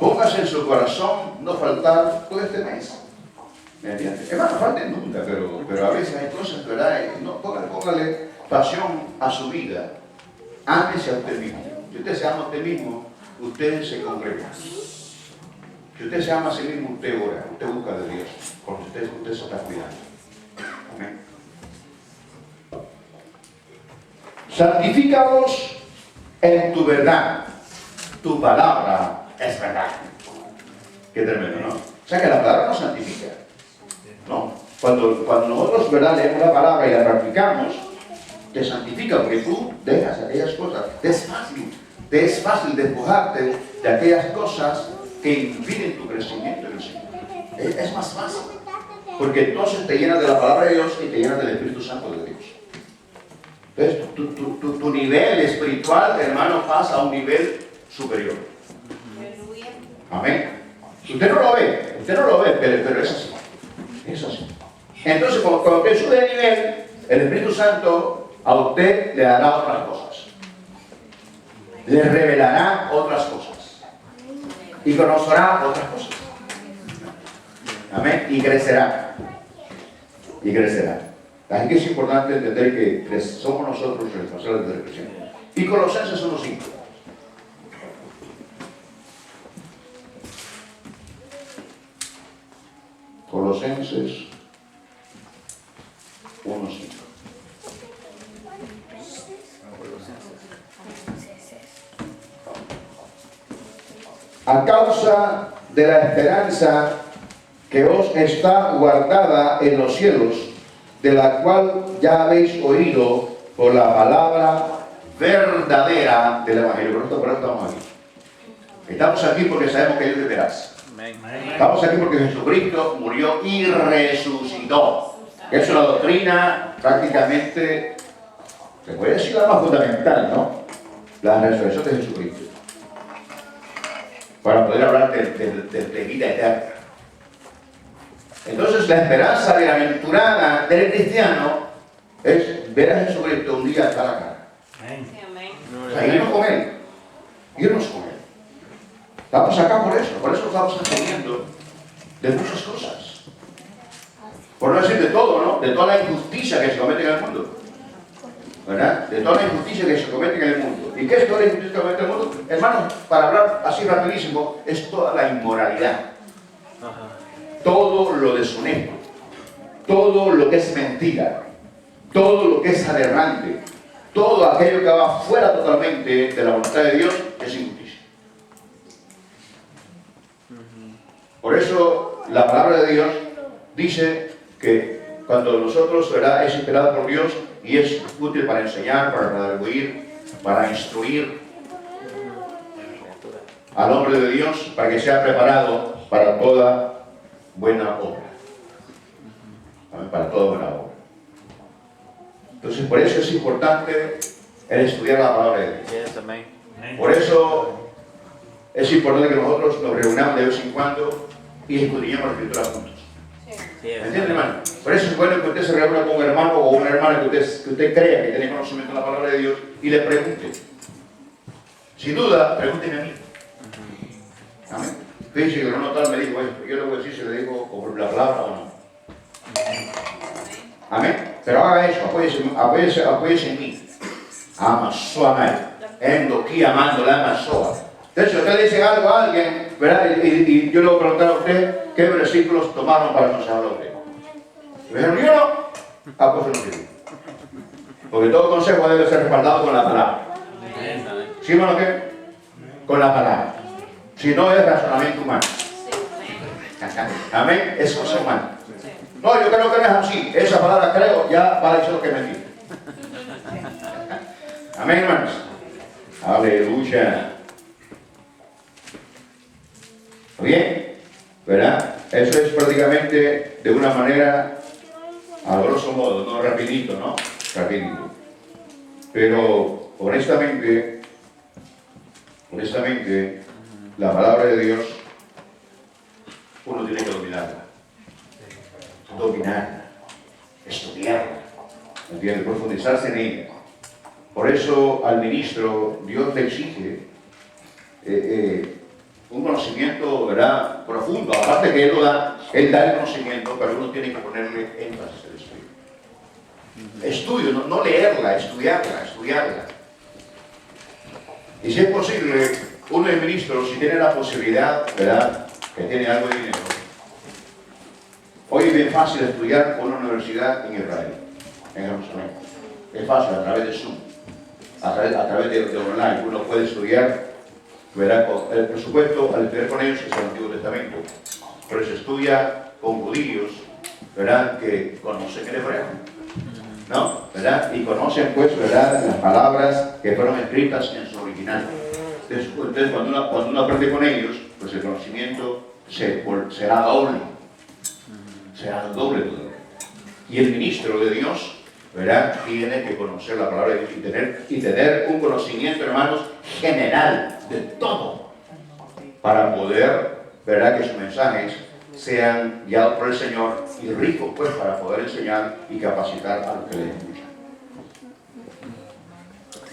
Póngase en su corazón no faltar todo este mes. ¿Me entiendes? Hermano, falten nunca, pero a veces hay cosas, ¿verdad? No, póngale pasión a su vida. Ámese a usted mismo. Si usted se ama a usted mismo, usted se congrega. Si usted se ama a sí mismo, usted ora, usted busca de Dios, porque usted se está cuidando. Amén. Santifícalos en tu verdad. Tu palabra es verdad. Qué tremendo, ¿no? O sea que la palabra nos santifica, ¿no? Cuando nosotros, ¿verdad?, leemos la palabra y la practicamos, te santifica porque tú dejas aquellas cosas. Te es fácil despojarte de aquellas cosas que impiden tu crecimiento en el Señor. Es más fácil. Porque entonces te llenas de la palabra de Dios y te llenas del Espíritu Santo de Dios. Entonces tu nivel espiritual, hermano, pasa a un nivel superior. Amén. Usted no lo ve, pero es así. Es así. Entonces, cuando usted sube de nivel, el Espíritu Santo a usted le dará otras cosas. Le revelará otras cosas. Y conocerá otras cosas. Amén. Y crecerá. Y crecerá. Así que es importante entender que somos nosotros los responsables de la creación. Y Colosenses 1:5. Colosenses 1:5. A causa de la esperanza que os está guardada en los cielos, de la cual ya habéis oído por la palabra verdadera del Evangelio. Por esto estamos aquí. Estamos aquí porque sabemos que Dios es veraz. Estamos aquí porque Jesucristo murió y resucitó. Es una doctrina prácticamente, se puede decir la más fundamental, ¿no? La resurrección de Jesucristo. Para poder hablar de vida eterna. Entonces la esperanza bienaventurada del cristiano es ver a Jesucristo un día cara a cara. O sea, irnos con Él. Irnos con Él. Estamos acá por eso estamos aprendiendo de muchas cosas. Por no decir de todo, ¿no? De toda la injusticia que se comete en el mundo. ¿Verdad? De toda la injusticia que se comete en el mundo. ¿Y qué es toda la injusticia que se comete en el mundo? Hermanos, para hablar así rapidísimo, es toda la inmoralidad. Todo lo deshonesto, todo lo que es mentira, todo lo que es aberrante, todo aquello que va fuera totalmente de la voluntad de Dios es injusticia. Por eso la palabra de Dios dice que cuando nosotros, ¿verdad?, es inspirada por Dios y es útil para enseñar, para redarguir, para instruir al hombre de Dios, para que sea preparado para toda buena obra. Para toda buena obra. Entonces, por eso es importante el estudiar la palabra de Dios. Por eso es importante que nosotros nos reunamos de vez en cuando y escudriñemos la Escritura juntos. ¿Me entiende, hermano? Por eso es bueno que usted se reúna con un hermano o una hermana que usted crea que tiene conocimiento de la palabra de Dios y le pregunte. Sin duda, pregúnteme a mí. Amén. Fíjese que no tal me dijo esto. Yo le voy a decir si le digo por la palabra o no. Amén. Pero haga eso, apóyese en mí. Amasoa, endo aquí amando la amasoa. De hecho, usted dice algo a alguien, ¿verdad? Y yo le voy a preguntar a usted qué versículos tomaron para que nos hable usted. Y me dijeron, yo no. Pues no sirve. Porque todo consejo debe ser respaldado con la palabra. ¿Sí, hermano, qué? Con la palabra. Si no es razonamiento humano. Amén, es cosa humana. No, yo creo que no es así. Esa palabra creo ya va a decir lo que me dice. Amén, hermanos. Aleluya. Bien, ¿verdad? Eso es prácticamente de una manera, a grosso modo, no rapidito, ¿no? Rapidito. Pero honestamente, la palabra de Dios, uno tiene que dominarla, estudiarla, ¿entiendes? Profundizarse en ella. Por eso al ministro Dios le exige un conocimiento, ¿verdad?, profundo. Aparte que él da el conocimiento, pero uno tiene que ponerle énfasis al estudio. Estudio, no leerla, estudiarla. Y si es posible, uno de ministros, si tiene la posibilidad, ¿verdad?, que tiene algo de dinero, hoy es bien fácil estudiar en una universidad en Israel, en Jerusalén. Es fácil, a través de Zoom. a través de online. Uno puede estudiar, ¿verdad? Por supuesto, al estudiar con ellos es el Antiguo Testamento, pero se estudia con judíos, ¿verdad? Que conocen el hebreo, ¿no? ¿Verdad? Y conocen, pues, ¿verdad? Las palabras que fueron escritas en su original. Entonces cuando uno aprende con ellos, pues el conocimiento será doble. Será doble todavía. Y el ministro de Dios, ¿verdad? Tiene que conocer la palabra de Dios y tener un conocimiento, hermanos, general de todo, para poder, ¿verdad? Que sus mensajes sean guiados por el Señor y ricos, pues, para poder enseñar y capacitar a los que les escuchan.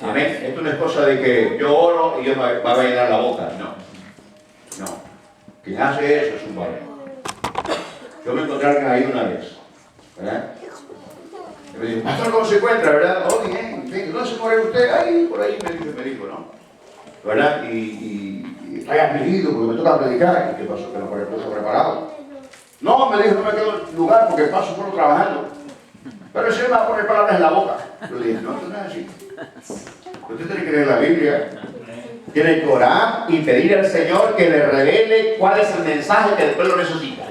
Amén. Esto no es cosa de que yo oro y Dios me va a llenar la boca. No. Quien hace eso es un varón. Yo me encontré a alguien ahí una vez, ¿verdad? Y me dijo, pastor, ¿cómo se encuentra, verdad? Oh, bien. ¿Dónde se muere usted? Ahí, por ahí me dijo, ¿no? ¿Verdad? Y estoy afligido porque me toca predicar. ¿Y qué pasó? Que no estoy preparado. No, me dijo, no me quedo en lugar porque paso solo trabajando. Pero el Señor me va a poner palabras en la boca. Yo le dije, no, esto no es así. Usted tiene que leer la Biblia, tiene que orar y pedir al Señor que le revele cuál es el mensaje que después lo necesita.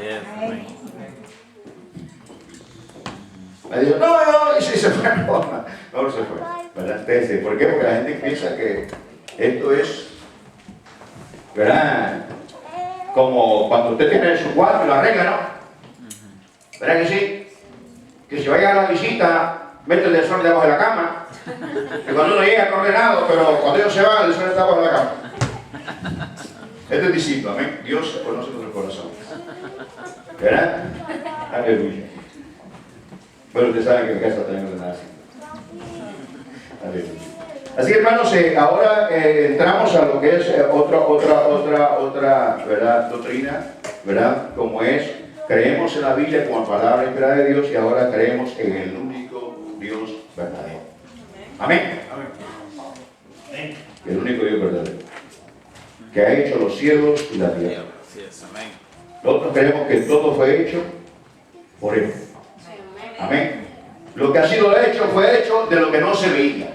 Me dijo, no, y si se fue, no se fue. ¿Verdad? ¿Por qué? Porque la gente piensa que esto es, ¿verdad? Como cuando usted tiene su cuarto y lo arregla, ¿no? ¿Verdad que sí? Que si vaya a la visita, mete el desorden debajo de la cama. Que cuando uno llega ordenado, pero cuando ellos se van, el desorden está debajo de la cama. Este es discípulo, amén. Dios conoce nuestro corazón. ¿Verdad? Aleluya. Bueno, ustedes saben que en casa también ordenada así. Aleluya. Así que, hermanos, ahora entramos a lo que es otra ¿verdad? Doctrina, ¿verdad? Como es, creemos en la Biblia como palabra inspirada de Dios y ahora creemos en el único Dios verdadero. Amén. Amén. El único Dios verdadero, que ha hecho los cielos y la tierra. Nosotros creemos que todo fue hecho por Él. Amén. Lo que ha sido hecho fue hecho de lo que no se veía.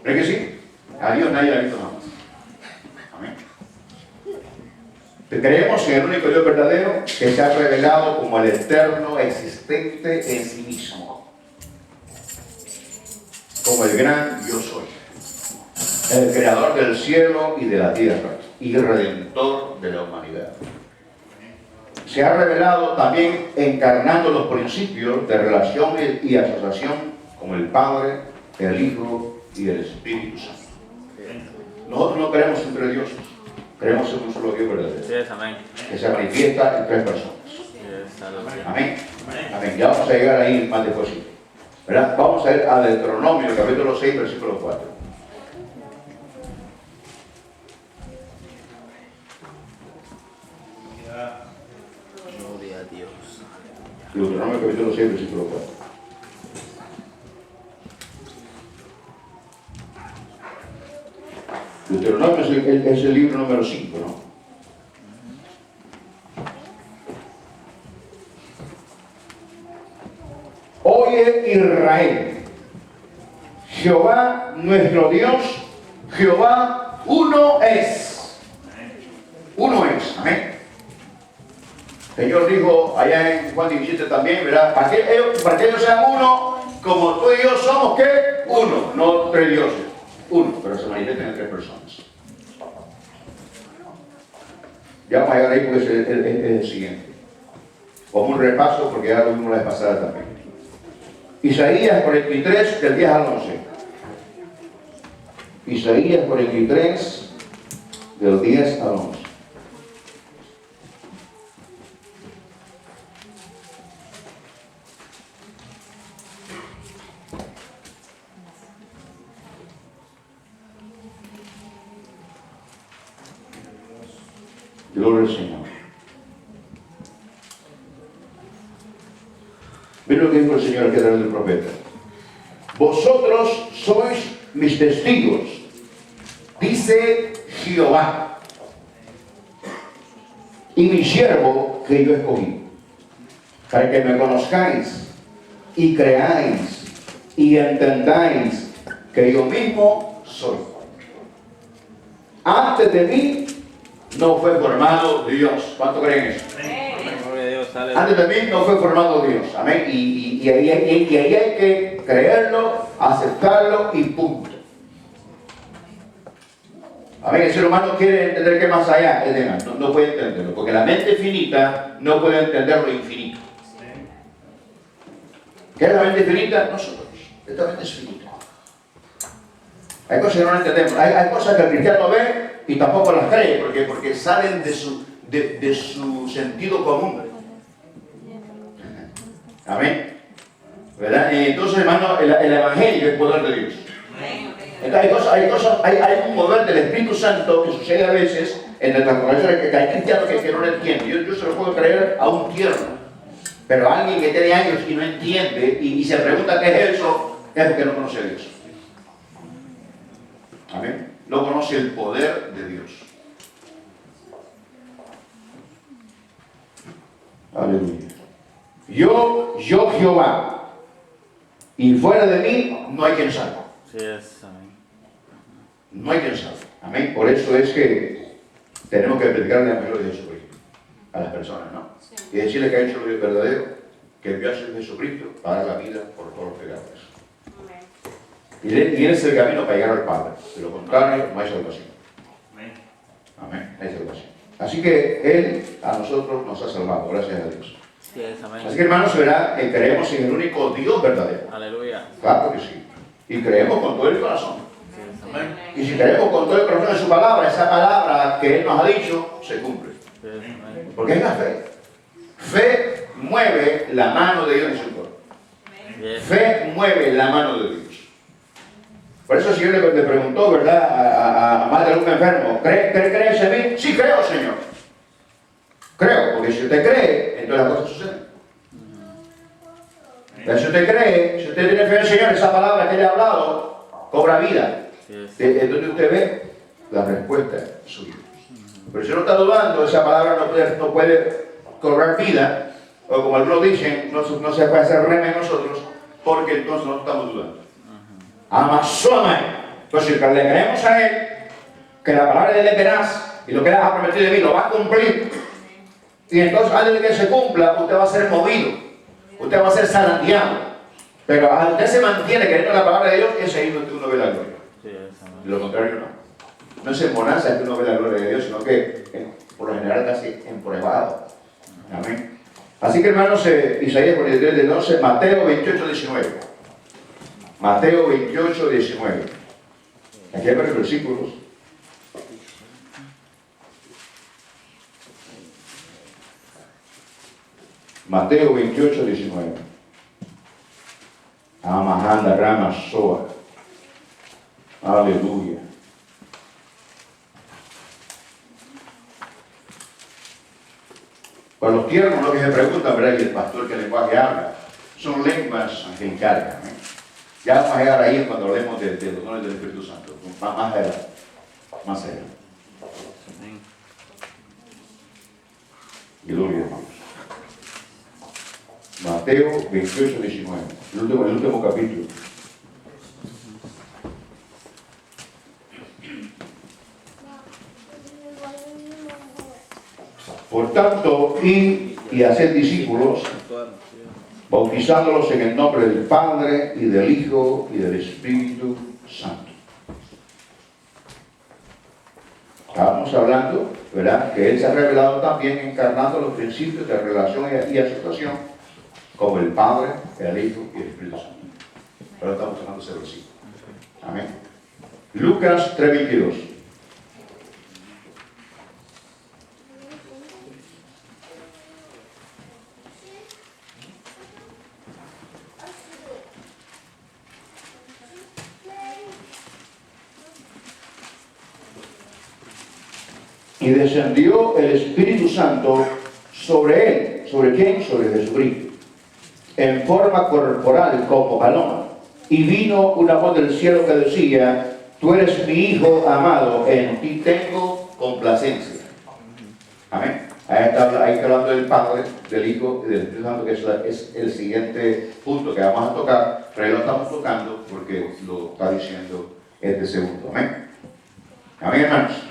¿Ven que sí? A Dios nadie la ha visto jamás. Amén. Creemos en el único Dios verdadero que se ha revelado como el eterno existente en sí mismo. Como el gran yo soy. El creador del cielo y de la tierra. Y redentor de la humanidad. Se ha revelado también encarnando los principios de relación y asociación con el Padre, el Hijo y el Espíritu Santo. Nosotros no creemos entre dioses, creemos en un solo Dios verdadero. Sí, amén. Que se manifiesta en tres personas. Amén. Amén. Ya vamos a llegar ahí más después. ¿Verdad? Vamos a ir a Deuteronomio, capítulo 6, versículo 4. Gloria a Dios. Deuteronomio, capítulo 6, versículo 4. Deuteronomio es el libro número 5, ¿no? Oye Israel, Jehová nuestro Dios, Jehová uno es. Uno es, amén. El Señor dijo allá en Juan 17 también, ¿verdad? Para que ellos sean uno, como tú y yo somos, ¿qué? Uno, no tres dioses. Uno, pero se manifiestan en tres personas. Ya vamos a llegar ahí porque es el siguiente. Como un repaso, porque ya lo vimos la vez pasada también. Isaías 43, del 10 al 11. Isaías 43, del 10 al 11. Gloria al Señor. Mira lo que dijo el Señor aquí a través del profeta. Vosotros sois mis testigos, dice Jehová, y mi siervo que yo escogí, para que me conozcáis y creáis y entendáis que yo mismo soy. Antes de mí no fue formado Dios. ¿Cuánto creen eso? Gloria a Dios, Antes de mí no fue formado Dios. Amén. Y ahí hay que creerlo, aceptarlo y punto. Amén. El ser humano quiere entender que más allá es demás. No puede entenderlo. Porque la mente finita no puede entender lo infinito. ¿Qué es la mente finita? Nosotros. Esta mente es finita. Hay cosas que no entendemos. Hay cosas que el cristiano ve y tampoco las cree. Porque salen de su sentido común. Amén. ¿Verdad? Entonces, hermano, el Evangelio es el poder de Dios. Entonces, hay un poder del Espíritu Santo que sucede a veces en nuestras congregaciones, que hay cristianos que no lo entienden. Yo se lo puedo creer a un tierno. Pero a alguien que tiene años y no entiende y se pregunta qué es eso, es porque no conoce a Dios. Amén. No conoce el poder de Dios. Aleluya. Yo Jehová, y fuera de mí no hay quien salve. Sí es, amén. No hay quien salve. Amén. Por eso es que tenemos que predicarle el Evangelio de Jesucristo a las personas, ¿no? Sí. Y decirle que hay un solo Dios verdadero, que envió a su Jesucristo para dar la vida por todos los pecadores. Y Él es el camino para llegar al Padre. De lo contrario, no hay salvación. Amén. No hay salvación. Así que Él a nosotros nos ha salvado, gracias a Dios. Sí es, amén. Así que, hermanos, verá que creemos en el único Dios verdadero. Aleluya. Claro que sí. Y creemos con todo el corazón. Sí es, amén. Y si creemos con todo el corazón de su palabra, esa palabra que Él nos ha dicho, se cumple. Sí es, amén. Porque es la fe. Fe mueve la mano de Dios en su corazón. Yes. Fe mueve la mano de Dios. Por eso el Señor le preguntó, ¿verdad?, a más de algún enfermo, ¿crees en mí? Sí, creo, Señor. Creo, porque si usted cree, entonces las cosas suceden. Pero si usted cree, si usted tiene fe en el Señor, esa palabra que Él ha hablado, cobra vida. Es donde usted ve la respuesta suya. Pero si no está dudando, esa palabra no puede cobrar vida, o como algunos dicen, no se puede hacer rema en nosotros, porque entonces no estamos dudando. Amasómai. Pues si le creemos a Él, que la palabra de Él es veraz, y lo que Él ha prometido de mí lo va a cumplir, y entonces antes de que se cumpla, usted va a ser movido, usted va a ser zarandeado. Pero usted se mantiene creyendo en la palabra de Dios, ese es donde uno ve la gloria. Sí es, amén. De lo contrario, no. No es en bonanza que uno ve la gloria de Dios, sino que por lo general casi emprobado. Amén. Así que, hermanos, Isaías 43 del 11, Mateo 28, 19. Mateo 28, 19. Aquí hay varios versículos. Mateo 28, 19. Amahanda Rama Soa. Aleluya. Para los tiernos, lo que se preguntan, ¿verdad? Y el pastor, ¿qué lenguaje habla? Son lenguas angelicales. ¿Eh? Ya vamos a llegar ahí cuando hablemos de los dones del Espíritu Santo. Más adelante. Más adelante. Gloria a Dios. Mateo 28, 19. El último capítulo. Por tanto, id y haced discípulos, bautizándolos en el nombre del Padre, y del Hijo, y del Espíritu Santo. Estábamos hablando, ¿verdad?, que Él se ha revelado también encarnando los principios de relación y asociación como el Padre, el Hijo y el Espíritu Santo. Ahora estamos hablando de ese versículo. Amén. Lucas 3:22. Y descendió el Espíritu Santo sobre él. ¿Sobre quién? Sobre Jesucristo. En forma corporal como paloma. Y vino una voz del cielo que decía: tú eres mi Hijo amado, en ti tengo complacencia. Amén. Ahí está hablando del Padre, del Hijo y del Espíritu Santo, que es el siguiente punto que vamos a tocar, pero ahí lo estamos tocando porque lo está diciendo este segundo. Amén. Amén, hermanos.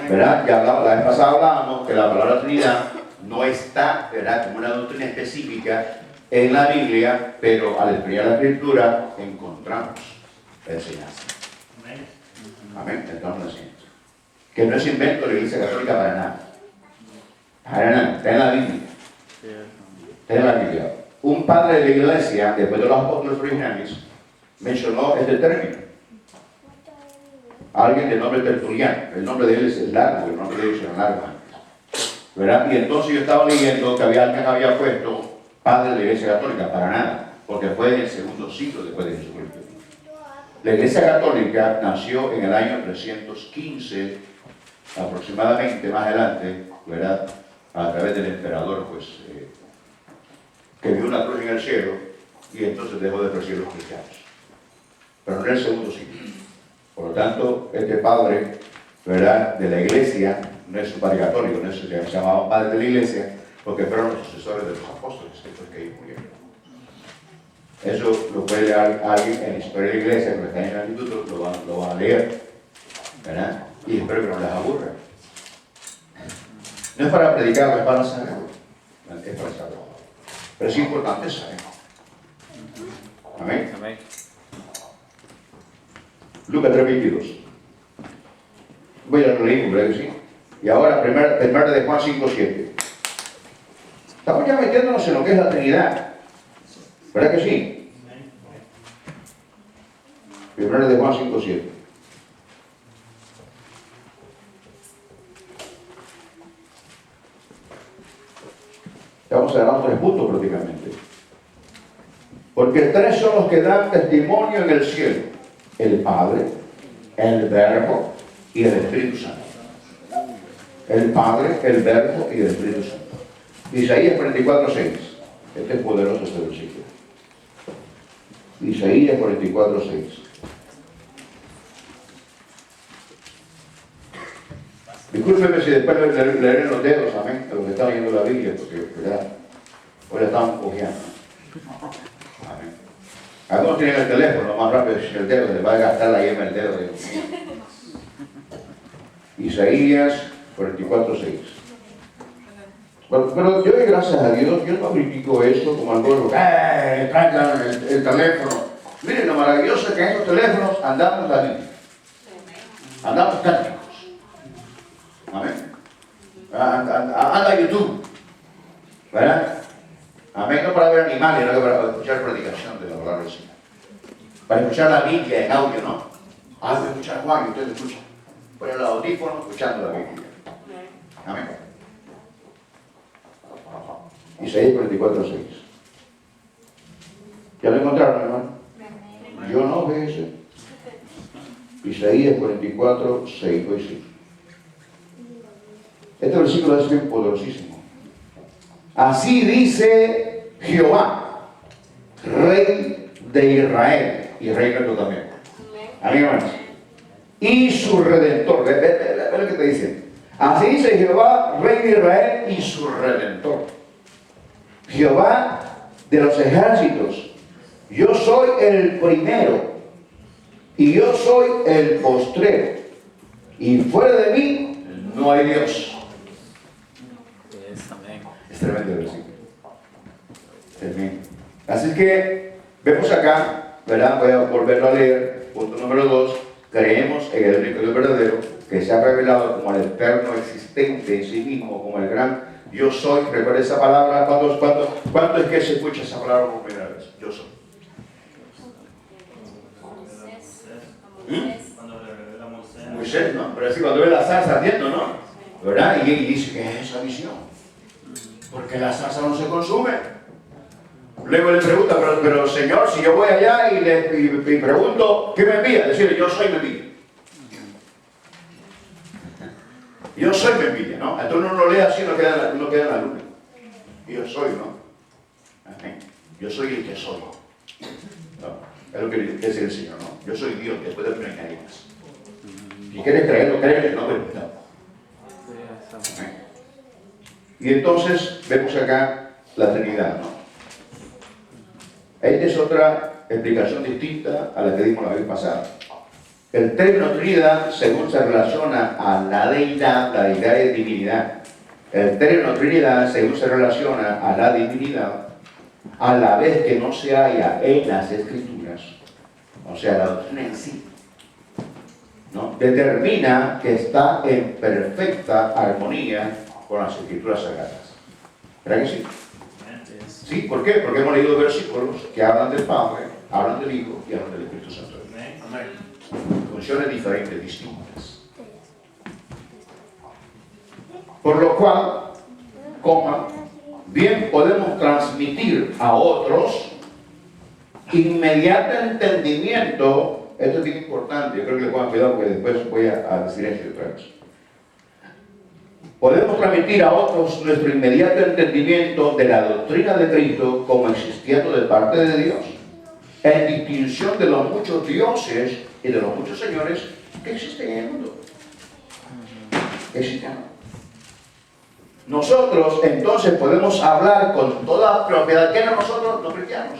¿Verdad? Ya la vez pasada hablábamos que la palabra Trinidad no está, ¿verdad?, como una doctrina específica en la Biblia, pero al estudiar la Escritura encontramos la enseñanza. Amén. Entonces la enseñanza. Que no es invento de la Iglesia Católica para nada. Para nada. Está en la Biblia. Está en la Biblia. Un padre de la Iglesia, después de los apóstoles originales, mencionó este término. Alguien de nombre Tertuliano. El nombre de él es el largo, el nombre de ellos es el largo. ¿Verdad? Y entonces yo estaba leyendo que alguien había puesto padre de la Iglesia Católica, para nada, porque fue en el segundo siglo después de Jesucristo. La Iglesia Católica nació en el año 315, aproximadamente, más adelante, ¿verdad?, a través del emperador, pues, que vio una cruz en el cielo y entonces dejó de perseguir a los cristianos. Pero no en el segundo siglo. Por lo tanto, este padre, ¿verdad?, de la Iglesia, no es un padre católico, no es, se llamaba padre de la Iglesia, porque fueron los sucesores de los apóstoles, después que ellos murieron. Eso lo puede leer alguien en la historia de la Iglesia, que está en el instituto, lo van a leer, ¿verdad? Y espero que no les aburra. No es para predicar, es para saber. Es para saber. Pero es importante saber. Amén. Amén. Lucas 3:22. Voy a leer, ¿verdad que sí? Y ahora, primera de Juan 5:7. Estamos ya metiéndonos en lo que es la Trinidad. ¿Verdad que sí? Primera de Juan 5:7. Vamos a dar 3 puntos prácticamente. Porque 3 son los que dan testimonio en el cielo: el Padre, el Verbo y el Espíritu Santo. El Padre, el Verbo y el Espíritu Santo. Isaías 44:6. Este es poderoso, este versículo. Isaías 44:6. Discúlpeme si después leeré los dedos, amén, de los que están leyendo la Biblia, porque, ¿verdad?, hoy la estamos cogiendo. Amén. Algunos tienen el teléfono más rápido que el dedo, les va a gastar la yema el dedo. Isaías 44:6. Bueno, pero yo doy gracias a Dios, yo no critico eso como algo, traigan el teléfono. Miren lo maravilloso que en estos teléfonos andamos la Biblia. Andamos tácticos. Amén. Anda YouTube. ¿Verdad? Amén. No para ver animales, no para escuchar predicación de la palabra del Señor. Para escuchar la Biblia en audio, ¿no? Voy a escuchar a Juan y ustedes escuchan. Ponen el audífono escuchando la Biblia. Amén. Isaías 44:6. ¿Ya lo encontraron, hermano? Yo no veo ese. Isaías 44:6. Hoy sí. Este versículo es bien poderosísimo. Así dice Jehová, Rey de Israel, y Rey nuestro también. Amén, hermanos. Y su Redentor. Ve lo que te dice. Así dice Jehová, Rey de Israel, y su Redentor. Jehová de los ejércitos. Yo soy el primero y yo soy el postrero, y fuera de mí no hay Dios. Amén. Es tremendo el versículo. Amén. Así que vemos acá, ¿verdad? Voy a volverlo a leer. Punto número 2. Creemos en el único Dios verdadero, que se ha revelado como el eterno existente en sí mismo, como el gran yo soy. Recuerda esa palabra. ¿Cuándo es que se escucha esa palabra por primera vez? Yo soy. Cuando le revela a Moisés. Moisés, ¿no? Pero así cuando ve la zarza ardiendo, ¿no? ¿Verdad? Y dice, ¿qué es esa visión? Porque la zarza no se consume. Luego le pregunta, pero Señor, si yo voy allá y pregunto, ¿qué me envía? Decirle, yo soy me envía. Yo soy me envía, ¿no? Entonces uno lo lee así, uno queda en la luna. Yo soy, ¿no? Amén. Yo soy el que soy. ¿No? Es lo que dice el Señor, ¿no? Yo soy Dios, después de que no hay más. Si quieres creerlo, créelo, no, pero no. Amén. Y entonces vemos acá la Trinidad, ¿no? Esta es otra explicación distinta a la que dimos la vez pasada. El término Trinidad, según se relaciona a la deidad es divinidad. El término Trinidad, según se relaciona a la divinidad, a la vez que no se halla en las Escrituras, o sea, la doctrina en sí, ¿no?, determina que está en perfecta armonía con las Escrituras Sagradas. ¿Verdad que sí? Sí, ¿por qué? Porque hemos leído versículos que hablan del Padre, hablan del Hijo y hablan del Espíritu Santo. Funciones diferentes, distintas. Por lo cual, bien podemos transmitir a otros inmediato entendimiento. Esto es bien importante, yo creo que le pongan cuidado porque después voy a decir esto otra vez. Podemos transmitir a otros nuestro inmediato entendimiento de la doctrina de Cristo como existiendo de parte de Dios, en distinción de los muchos dioses y de los muchos señores que existen en el mundo. Existen. Nosotros entonces podemos hablar con toda propiedad. ¿Quiénes nosotros? Los cristianos.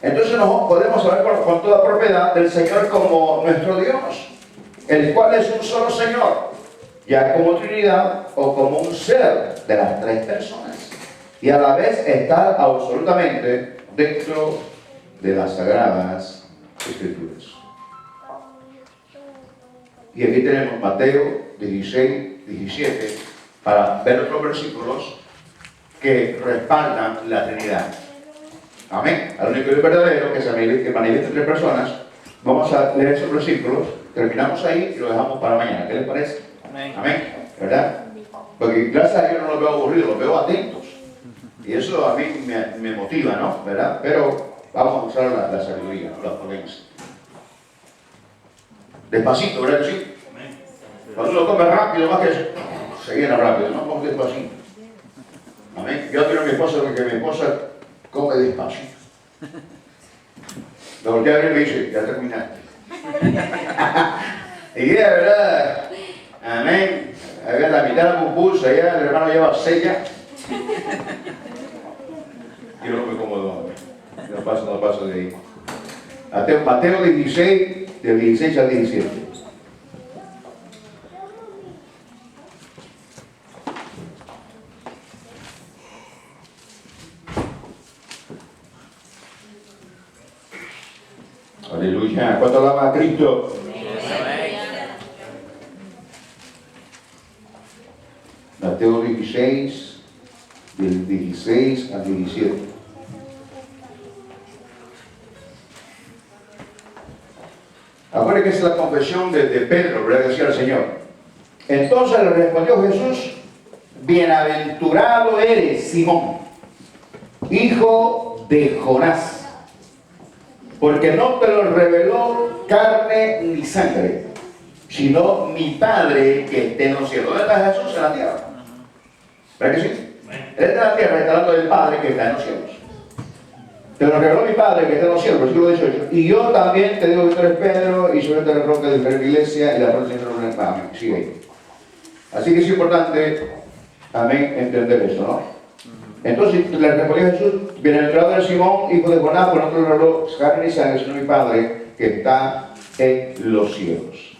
Entonces podemos hablar con toda propiedad del Señor como nuestro Dios, el cual es un solo Señor, ya como Trinidad o como un ser de las tres personas, y a la vez estar absolutamente dentro de las Sagradas Escrituras. Y aquí tenemos Mateo 16, 17, para ver otros versículos que respaldan la Trinidad. Amén. Al único Dios verdadero que manifiesta en tres personas. Vamos a leer esos versículos, terminamos ahí y lo dejamos para mañana. ¿Qué les parece? Amén. Amén. ¿Verdad? Porque gracias a Dios no los veo aburridos, los veo atentos. Y eso a mí me motiva, ¿no? ¿Verdad? Pero vamos a usar la sabiduría, no la prudencia. Despacito, ¿verdad que sí? Cuando uno come rápido, más que se llena rápido, ¿no? Vamos despacito. Amén. Yo admiro a mi esposa porque mi esposa come despacito. Me volteé a ver y me dice, ya terminaste. Y ya, ¿verdad? Amén. Había la mitad del concurso, allá el hermano lleva 6 ya. Yo no me como no paso de ahí. Mateo 16, del 16 al 17. Aleluya. ¿Cuánto alaba a Cristo? Mateo 16, del 16 al 17. Acuérdense que es la confesión de Pedro, ¿verdad? Decía el Señor. Entonces le respondió Jesús: bienaventurado eres, Simón, hijo de Jonás, porque no te lo reveló carne ni sangre, sino mi Padre que está en los cielos. ¿Dónde está Jesús? En la tierra. ¿Verdad que sí? Él está en la tierra, está hablando del Padre que está en los cielos. Te lo reveló mi Padre que está en los cielos, versículo 18. Y yo también te digo que tú eres Pedro, y sobre esta roca de la iglesia, y la roca de la iglesia. Amén. Sigue ahí. Así que es importante, amén, entender eso, ¿no? Entonces le respondió Jesús: bienaventurado eres Simón, hijo de Jonás, por no te lo reveló carne ni sangre, sino mi Padre que está en los cielos.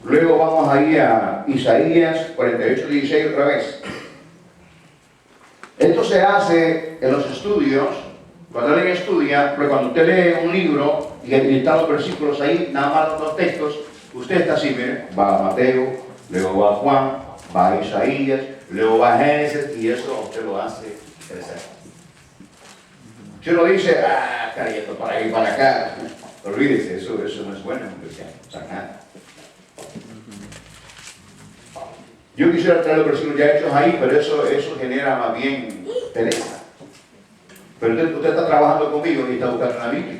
Luego vamos ahí a Isaías 48, 16 otra vez. Esto se hace en los estudios, cuando alguien estudia, pero cuando usted lee un libro y están los versículos ahí, nada más los textos, usted está así, mire, va a Mateo, luego va a Juan, va a Isaías, luego va a Génesis, y eso usted lo hace crecer. Si uno dice, está yendo para ahí, para acá, olvídese, eso no es bueno en un cristiano, o sea, nada. Yo quisiera traer los versículos ya hechos ahí, pero eso genera más bien pereza. Pero usted está trabajando conmigo y está buscando una Biblia.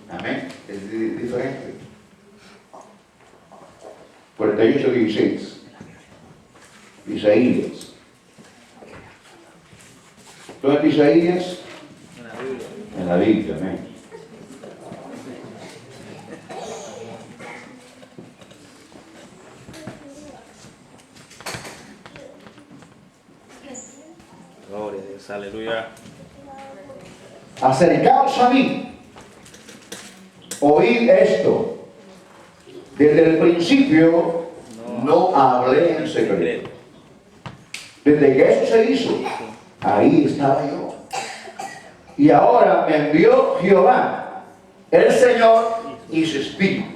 Amén. Es diferente. 48, 16. Isaías. ¿Dónde está Isaías? En la Biblia. En la Biblia, amén. aleluya. Acercaos a mí, oíd esto. Desde el principio no hablé en secreto. Desde que eso se hizo, ahí estaba yo. Y ahora me envió Jehová, el Señor y su Espíritu.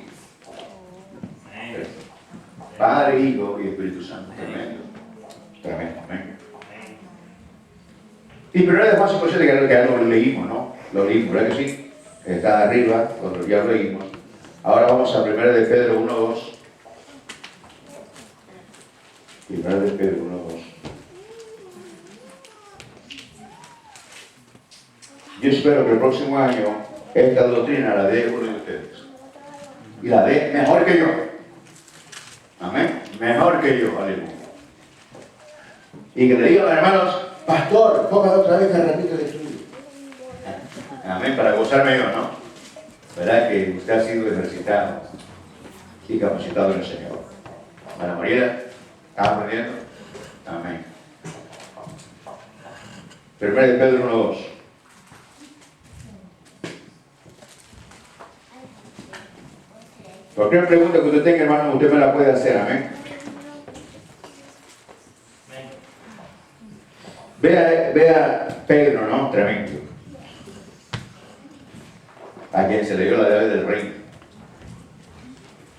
Padre, Hijo y Espíritu Santo. Tremendo. Tremendo. Amén. Y primero de Juan 5:7 que ya lo leímos, ¿no? Lo leímos, ¿verdad que sí? Está arriba, cuando ya lo leímos. Ahora vamos a 1 de Pedro 1:2. 1 de Pedro 1:2. Yo espero que el próximo año esta doctrina la dé uno de ustedes. Y la dé mejor que yo. Amén. Mejor que yo, aleluya. Y que le digan a los hermanos, pastor, póngale otra vez que repite el estudio. Amén, para gozarme yo, ¿no? ¿Verdad que usted ha sido ejercitado y capacitado en el Señor? Ana María, ¿está aprendiendo? Amén. 1 de Pedro 1:2. Cualquier pregunta que usted tenga, hermano, usted me la puede hacer, amén. Vea Pedro, ¿no? Tremendo. A quien se le dio la llave del reino.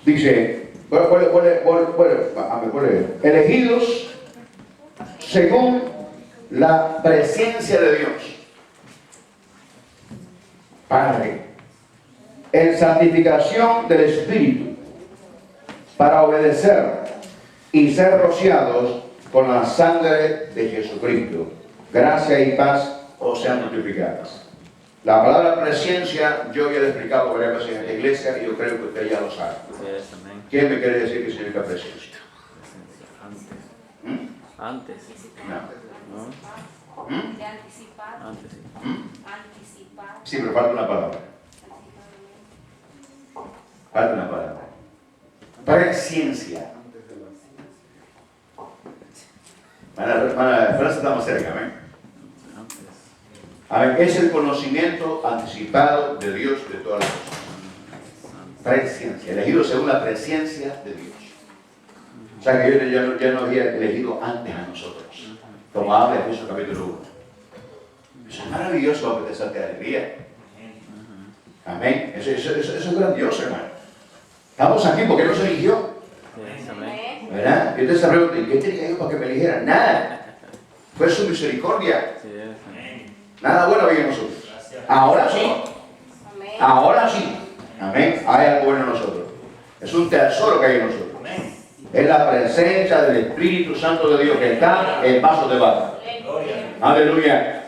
Dice, elegidos según la presencia de Dios. Padre. En santificación del Espíritu, para obedecer y ser rociados con la sangre de Jesucristo. Gracia y paz os sean multiplicadas. La palabra presencia, yo ya lo he explicado varias veces en la iglesia y yo creo que usted ya lo sabe. ¿Quién me quiere decir qué significa presencia? Antes. No. De anticipar. Antes, sí. Anticipar. Sí, pero falta una palabra. Falta una palabra. Presencia. Para Francia estamos cerca, ¿ven? A ver, es el conocimiento anticipado de Dios de todas las cosas. Presencia, elegido según la presencia de Dios. O sea que Dios ya nos había elegido antes a nosotros. Como habla Efesios capítulo 1. Eso es maravilloso, porque te salte de alegría. Amén. Eso es grandioso, hermano. Estamos aquí porque Dios se eligió. ¿Verdad? Y ustedes se preguntan, ¿qué tenía yo para que me eligieran? Nada. Fue su misericordia. Nada bueno había en nosotros. Ahora sí. Ahora sí. Amén. Hay algo bueno en nosotros. Es un tesoro que hay en nosotros. Es la presencia del Espíritu Santo de Dios que está en vasos de barro. Aleluya.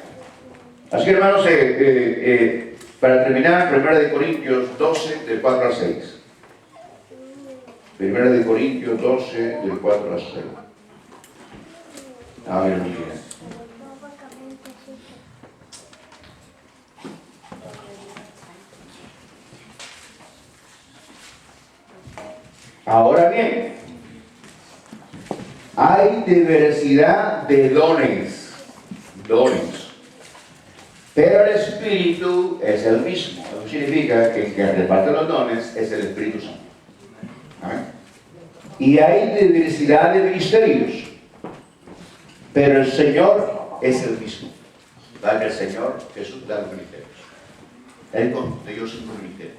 Así que, hermanos, para terminar, 1 Corintios 12, del 4 al 6. 1 Corintios 12, del 4 al 6. Aleluya. Ahora bien, hay diversidad de dones, pero el Espíritu es el mismo. Eso significa que el que reparte los dones es el Espíritu Santo. ¿Amén? Y hay diversidad de ministerios, pero el Señor es el mismo. ¿Verdad que el Señor Jesús da los ministerios? Él constituyó 5 ministerios.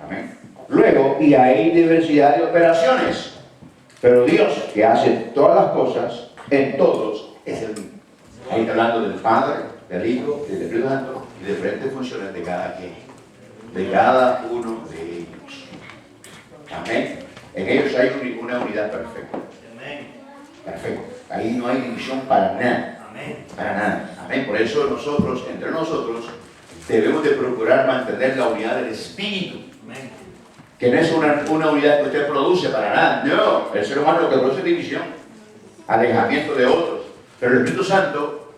Amén. Luego, y hay diversidad de operaciones, pero Dios, que hace todas las cosas en todos, es el mismo. Ahí está hablando del Padre, del Hijo, del Espíritu Santo y de diferentes funciones de cada quien, de cada uno de ellos. Amén. En ellos hay una unidad perfecta. Perfecto. Ahí no hay división para nada. Para nada. Amén. Por eso nosotros, entre nosotros, debemos de procurar mantener la unidad del Espíritu. Que no es una unidad que usted produce para nada. No, el ser humano lo que produce es división, alejamiento de otros. Pero el Espíritu Santo,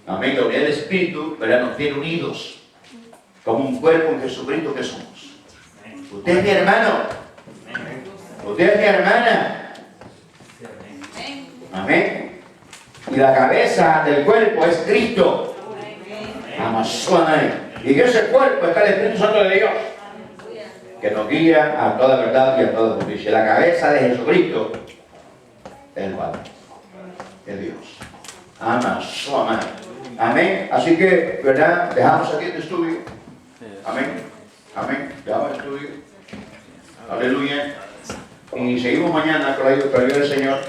amén, la unidad del Espíritu, ¿verdad?, nos tiene unidos como un cuerpo en Jesucristo que somos. Usted es mi hermano. Usted es mi hermana. Amén. Y la cabeza del cuerpo es Cristo. Amén. Y en ese cuerpo está el Espíritu Santo de Dios, que nos guía a toda verdad y a toda justicia. La cabeza de Jesucristo es el Padre, es Dios. Amén. Amén. Así que, ¿verdad? Dejamos aquí este estudio. Amén. Amén. Dejamos el estudio. Aleluya. Y seguimos mañana con la ayuda del Señor.